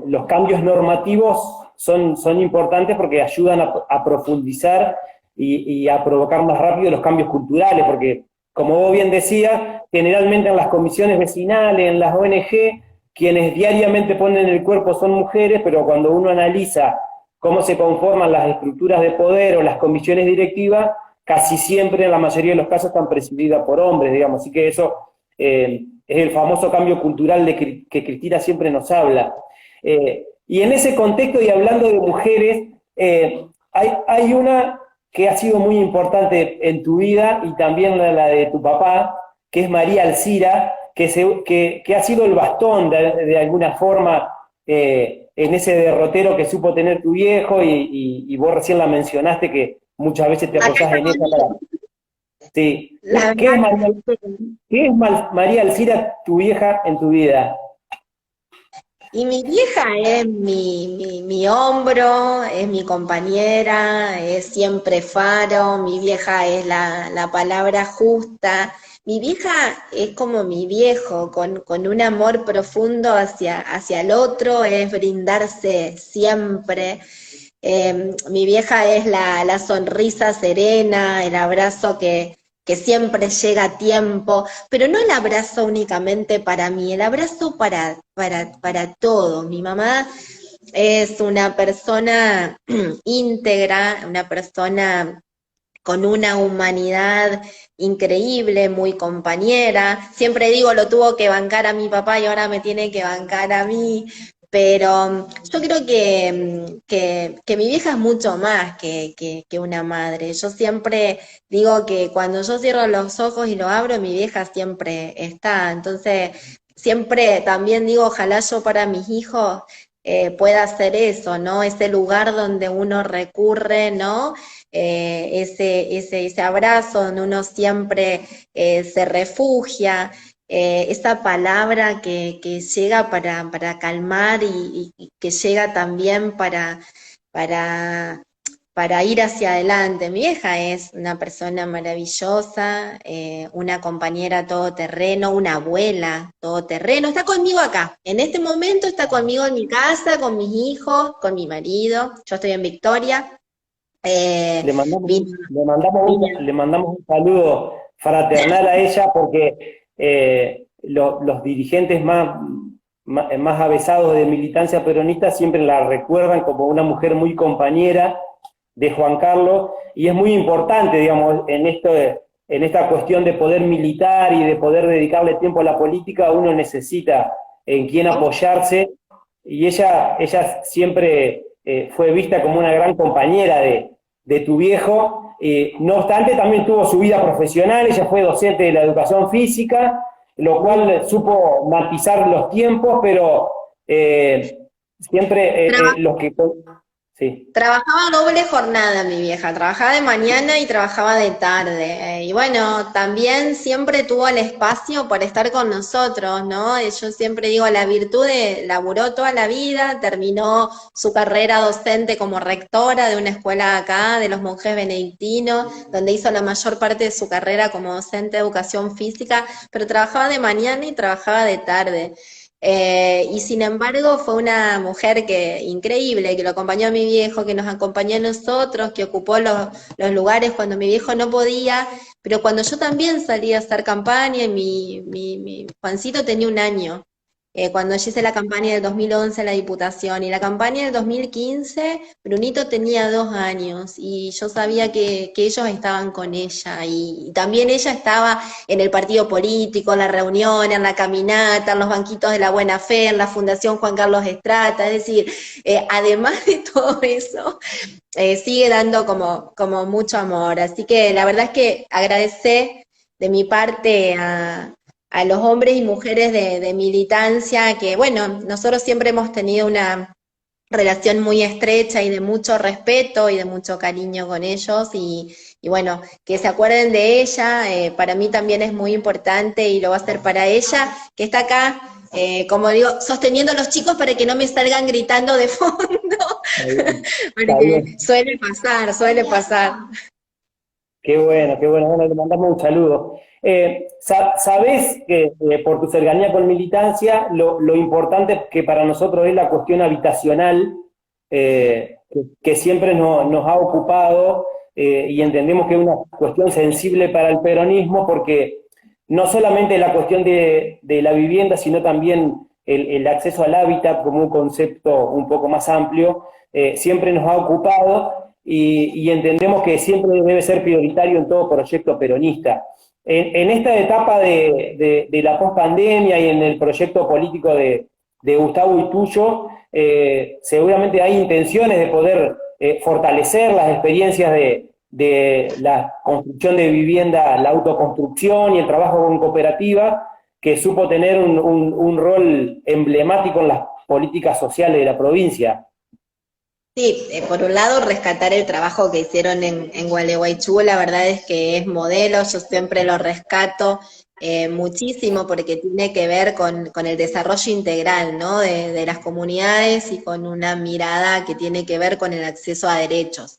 los cambios normativos son importantes porque ayudan a profundizar y a provocar más rápido los cambios culturales, porque como vos bien decías, generalmente en las comisiones vecinales, en las ONG, quienes diariamente ponen el cuerpo son mujeres, pero cuando uno analiza cómo se conforman las estructuras de poder o las comisiones directivas, casi siempre en la mayoría de los casos están presididas por hombres, digamos, así que eso es el famoso cambio cultural que Cristina siempre nos habla. Y en ese contexto, y hablando de mujeres, hay una que ha sido muy importante en tu vida y también la de tu papá, que es María Alcira, que ha sido el bastón de alguna forma en ese derrotero que supo tener tu viejo y vos recién la mencionaste que muchas veces te Acá apoyás está en ella conmigo. para... Sí. La ¿Qué es verdad, María, qué es María Alcira, tu vieja, en tu vida? y mi vieja es mi hombro, es mi compañera, es siempre faro, mi vieja es la palabra justa, mi vieja es como mi viejo, con un amor profundo hacia el otro, es brindarse siempre. Mi vieja es la sonrisa serena, el abrazo que siempre llega a tiempo, pero no el abrazo únicamente para mí, el abrazo para todo. Mi mamá es una persona íntegra, una persona con una humanidad increíble, muy compañera. Siempre digo, lo tuvo que bancar a mi papá y ahora me tiene que bancar a mí, pero yo creo que mi vieja es mucho más que una madre. Yo siempre digo que cuando yo cierro los ojos y lo abro, mi vieja siempre está. Entonces, siempre también digo, ojalá yo para mis hijos pueda hacer eso, ¿no? Ese lugar donde uno recurre, ¿no? Ese abrazo donde uno siempre se refugia, esa palabra que llega para calmar y que llega también para, para ir hacia adelante. Mi vieja es una persona maravillosa, una compañera todoterreno, una abuela todoterreno. Está conmigo acá. En este momento está conmigo en mi casa, con mis hijos, con mi marido. Yo estoy en Victoria. Eh, Le mandamos, vine, le vine. mandamos un saludo fraternal a ella porque los dirigentes más avesados de militancia peronista siempre la recuerdan como una mujer muy compañera de Juan Carlos y es muy importante, digamos, en esta cuestión de poder militar y de poder dedicarle tiempo a la política, uno necesita en quién apoyarse y ella siempre fue vista como una gran compañera de tu viejo. No obstante, también tuvo su vida profesional, ella fue docente de la educación física, lo cual supo matizar los tiempos, pero siempre los que... Sí. Trabajaba doble jornada mi vieja, trabajaba de mañana y trabajaba de tarde. Y bueno, también siempre tuvo el espacio para estar con nosotros, ¿no? Yo siempre digo, la virtud de laburó toda la vida, terminó su carrera docente como rectora de una escuela acá, de los monjes benedictinos, donde hizo la mayor parte de su carrera como docente de educación física, pero trabajaba de mañana y trabajaba de tarde. Y sin embargo fue una mujer increíble, que lo acompañó a mi viejo, que nos acompañó a nosotros, que ocupó los lugares cuando mi viejo no podía, pero cuando yo también salí a hacer campaña, y mi Juancito tenía 1 año, cuando yo hice la campaña del 2011 a la Diputación, y la campaña del 2015, Brunito tenía 2 años, y yo sabía que ellos estaban con ella, y también ella estaba en el partido político, en la reunión, en la caminata, en los banquitos de la buena fe, en la Fundación Juan Carlos Estrata, es decir, además de todo eso, sigue dando como mucho amor. Así que la verdad es que agradecer de mi parte a los hombres y mujeres de militancia, que bueno, nosotros siempre hemos tenido una relación muy estrecha y de mucho respeto y de mucho cariño con ellos y bueno, que se acuerden de ella, para mí también es muy importante y lo va a ser para ella, que está acá, como digo, sosteniendo a los chicos para que no me salgan gritando de fondo, Está porque bien. suele pasar, suele pasar. Qué bueno, bueno, le mandamos un saludo. Sabés que por tu cercanía con militancia, lo importante que para nosotros es la cuestión habitacional, que siempre nos ha ocupado, y entendemos que es una cuestión sensible para el peronismo, porque no solamente la cuestión de la vivienda, sino también el acceso al hábitat como un concepto un poco más amplio, siempre nos ha ocupado y entendemos que siempre debe ser prioritario en todo proyecto peronista. En esta etapa de la pospandemia y en el proyecto político de Gustavo y tuyo, seguramente hay intenciones de poder fortalecer las experiencias de la construcción de vivienda, la autoconstrucción y el trabajo con cooperativa, que supo tener un rol emblemático en las políticas sociales de la provincia. Sí, por un lado rescatar el trabajo que hicieron en Gualeguaychú, la verdad es que es modelo, yo siempre lo rescato muchísimo porque tiene que ver con el desarrollo integral, ¿no? de las comunidades y con una mirada que tiene que ver con el acceso a derechos.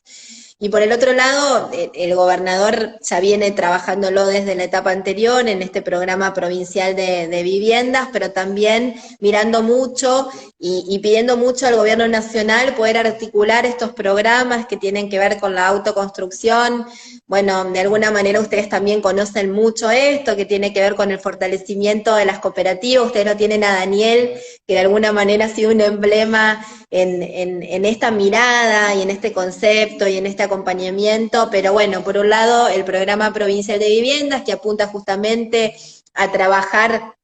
Y por el otro lado, el gobernador ya viene trabajándolo desde la etapa anterior en este programa provincial de viviendas, pero también mirando mucho y pidiendo mucho al gobierno nacional poder articular estos programas que tienen que ver con la autoconstrucción. Bueno, de alguna manera ustedes también conocen mucho esto, que tiene que ver con el fortalecimiento de las cooperativas. Ustedes lo tienen a Daniel, que de alguna manera ha sido un emblema en esta mirada y en este concepto y en este acompañamiento, pero bueno, por un lado el programa provincial de viviendas que apunta justamente a trabajar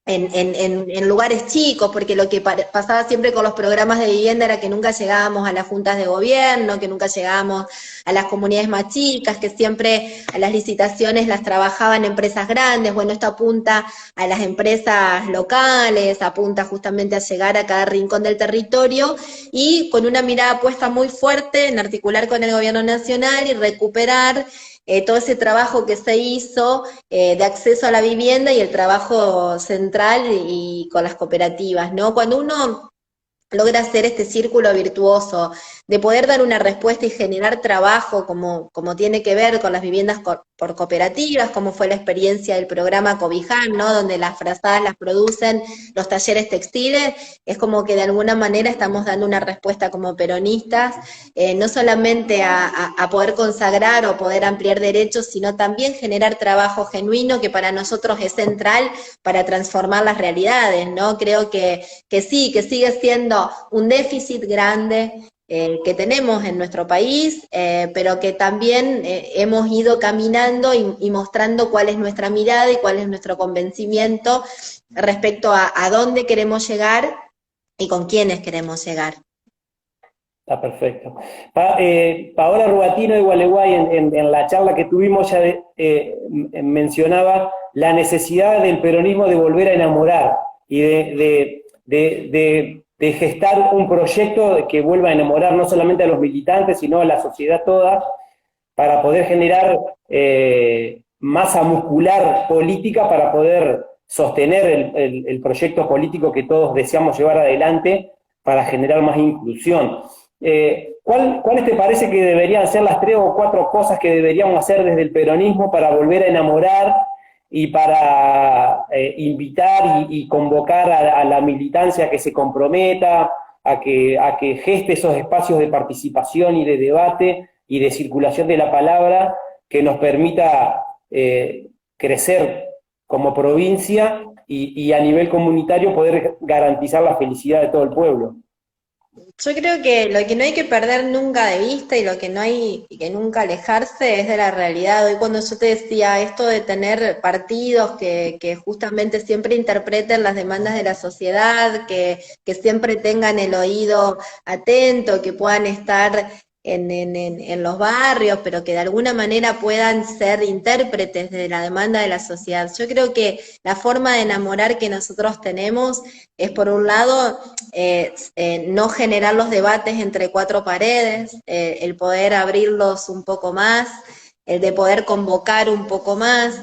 en lugares chicos, porque lo que pasaba siempre con los programas de vivienda era que nunca llegábamos a las juntas de gobierno, que nunca llegábamos a las comunidades más chicas, que siempre a las licitaciones las trabajaban empresas grandes. Bueno, esto apunta a las empresas locales, apunta justamente a llegar a cada rincón del territorio y con una mirada puesta muy fuerte en articular con el gobierno nacional y recuperar todo ese trabajo que se hizo de acceso a la vivienda y el trabajo central y con las cooperativas, ¿no? Cuando uno logra hacer este círculo virtuoso de poder dar una respuesta y generar trabajo como tiene que ver con las viviendas por cooperativas, como fue la experiencia del programa Cobijan, ¿no? Donde las frazadas las producen los talleres textiles, es como que de alguna manera estamos dando una respuesta como peronistas, no solamente a poder consagrar o poder ampliar derechos, sino también generar trabajo genuino que para nosotros es central para transformar las realidades, ¿no? Creo que sí, que sigue siendo un déficit grande que tenemos en nuestro país, pero que también hemos ido caminando y mostrando cuál es nuestra mirada y cuál es nuestro convencimiento respecto a dónde queremos llegar y con quiénes queremos llegar. Está perfecto. Paola Rubatino de Gualeguay en la charla que tuvimos ya mencionaba la necesidad del peronismo de volver a enamorar y de de gestar un proyecto que vuelva a enamorar no solamente a los militantes, sino a la sociedad toda, para poder generar masa muscular política para poder sostener el proyecto político que todos deseamos llevar adelante para generar más inclusión. ¿Cuáles te parece que deberían ser las 3 o 4 cosas que deberíamos hacer desde el peronismo para volver a enamorar y para invitar y convocar a la militancia a que se comprometa, a que geste esos espacios de participación y de debate y de circulación de la palabra que nos permita crecer como provincia y a nivel comunitario poder garantizar la felicidad de todo el pueblo? Yo creo que lo que no hay que perder nunca de vista y lo que no hay que nunca alejarse es de la realidad. Hoy cuando yo te decía esto de tener partidos que justamente siempre interpreten las demandas de la sociedad, que siempre tengan el oído atento, que puedan estar en los barrios, pero que de alguna manera puedan ser intérpretes de la demanda de la sociedad. Yo creo que la forma de enamorar que nosotros tenemos es, por un lado, no generar los debates entre 4 paredes, el poder abrirlos un poco más, el de poder convocar un poco más.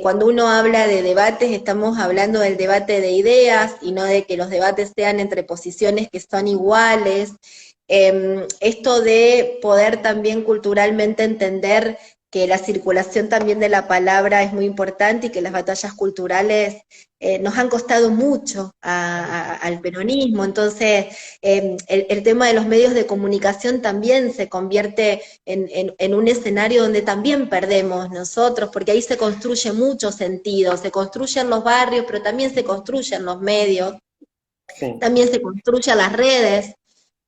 Cuando uno habla de debates, estamos hablando del debate de ideas y no de que los debates sean entre posiciones que son iguales. Esto de poder también culturalmente entender que la circulación también de la palabra es muy importante y que las batallas culturales nos han costado mucho al peronismo. Entonces el tema de los medios de comunicación también se convierte en un escenario donde también perdemos nosotros, porque ahí se construye mucho sentido, se construyen los barrios, pero también se construyen los medios, Sí. también se construyen las redes.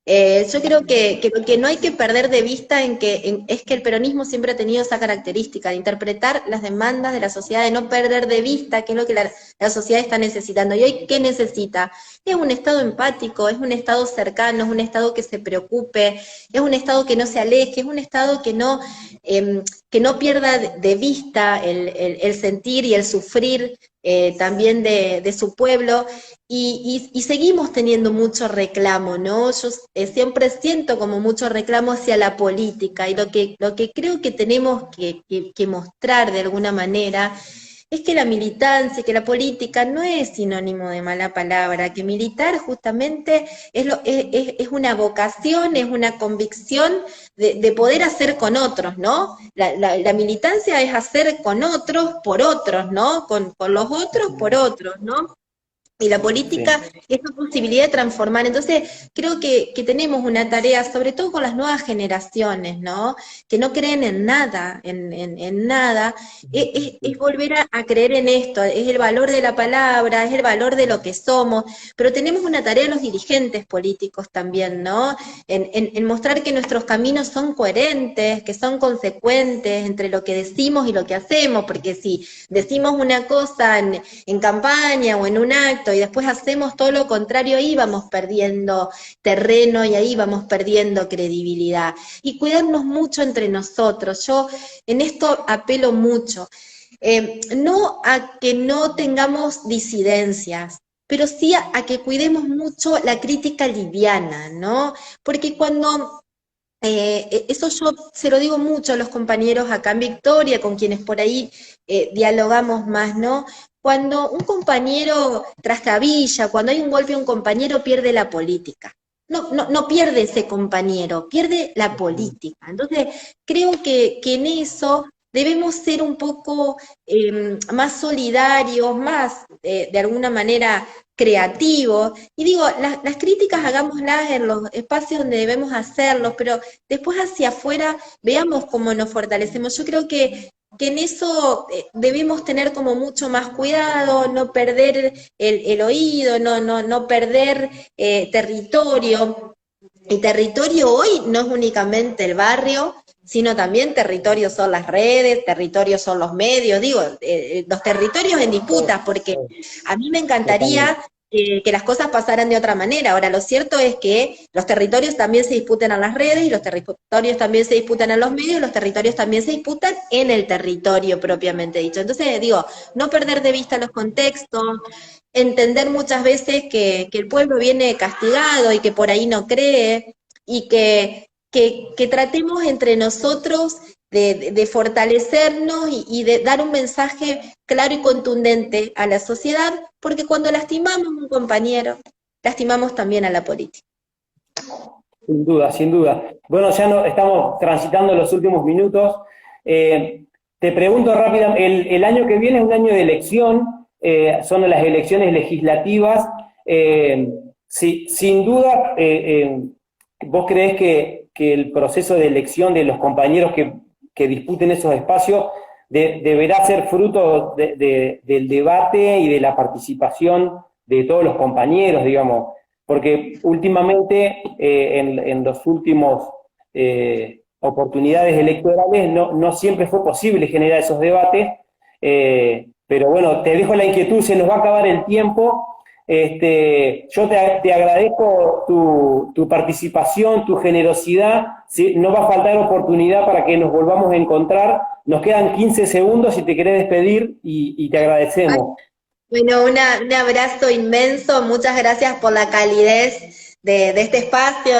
Yo creo que lo que no hay que perder de vista es que el peronismo siempre ha tenido esa característica de interpretar las demandas de la sociedad, de no perder de vista qué es lo que la sociedad está necesitando. ¿Y hoy qué necesita? Es un Estado empático, es un Estado cercano, es un Estado que se preocupe, es un Estado que no se aleje, es un Estado que no pierda de vista el sentir y el sufrir también de su pueblo. Y seguimos teniendo mucho reclamo, ¿no? Yo siempre siento como mucho reclamo hacia la política, y lo que creo que tenemos que mostrar de alguna manera es que la militancia, que la política no es sinónimo de mala palabra, que militar justamente es una vocación, es una convicción de poder hacer con otros, ¿no? La militancia es hacer con otros, por otros, ¿no? Con los otros, por otros, ¿no? Y la política es la posibilidad de transformar. Entonces, creo que tenemos una tarea, sobre todo con las nuevas generaciones, ¿no? Que no creen en nada, en nada. Es volver a creer en esto, es el valor de la palabra, es el valor de lo que somos, pero tenemos una tarea los dirigentes políticos también, ¿no? En mostrar que nuestros caminos son coherentes, que son consecuentes entre lo que decimos y lo que hacemos, porque si decimos una cosa en campaña o en un acto, y después hacemos todo lo contrario, ahí vamos perdiendo terreno y ahí vamos perdiendo credibilidad. Y cuidarnos mucho entre nosotros. Yo en esto apelo mucho. No a que no tengamos disidencias, pero sí a que cuidemos mucho la crítica liviana, ¿no? Porque cuando eso yo se lo digo mucho a los compañeros acá en Victoria, con quienes por ahí dialogamos más, ¿no? Cuando un compañero trastabilla, cuando hay un golpe a un compañero, pierde la política. No pierde ese compañero, pierde la política. Entonces, creo que en eso debemos ser un poco más solidarios, más de alguna manera creativos. Y digo, las críticas hagámoslas en los espacios donde debemos hacerlos, pero después hacia afuera veamos cómo nos fortalecemos. Yo creo que en eso debemos tener como mucho más cuidado, no perder el oído, no perder territorio. Y territorio hoy no es únicamente el barrio, sino también territorio son las redes, territorio son los medios, digo, los territorios en disputas, porque a mí me encantaría que las cosas pasaran de otra manera. Ahora, lo cierto es que los territorios también se disputan en las redes, y los territorios también se disputan en los medios, y los territorios también se disputan en el territorio propiamente dicho. Entonces, digo, no perder de vista los contextos, entender muchas veces que el pueblo viene castigado y que por ahí no cree, y que tratemos entre nosotros de fortalecernos y de dar un mensaje claro y contundente a la sociedad, porque cuando lastimamos a un compañero, lastimamos también a la política. Sin duda, sin duda. Bueno, ya no, estamos transitando los últimos minutos. Te pregunto rápidamente, el año que viene es un año de elección, son las elecciones legislativas. Sin duda, ¿vos creés que el proceso de elección de los compañeros que disputen esos espacios deberá ser fruto del debate y de la participación de todos los compañeros, digamos? Porque últimamente, en los últimos oportunidades electorales, no siempre fue posible generar esos debates, pero bueno, te dejo la inquietud, se nos va a acabar el tiempo. Yo te agradezco tu participación, tu generosidad. ¿Sí? No va a faltar oportunidad para que nos volvamos a encontrar. Nos quedan 15 segundos si te querés despedir y te agradecemos. Bueno, un abrazo inmenso, muchas gracias por la calidez de este espacio.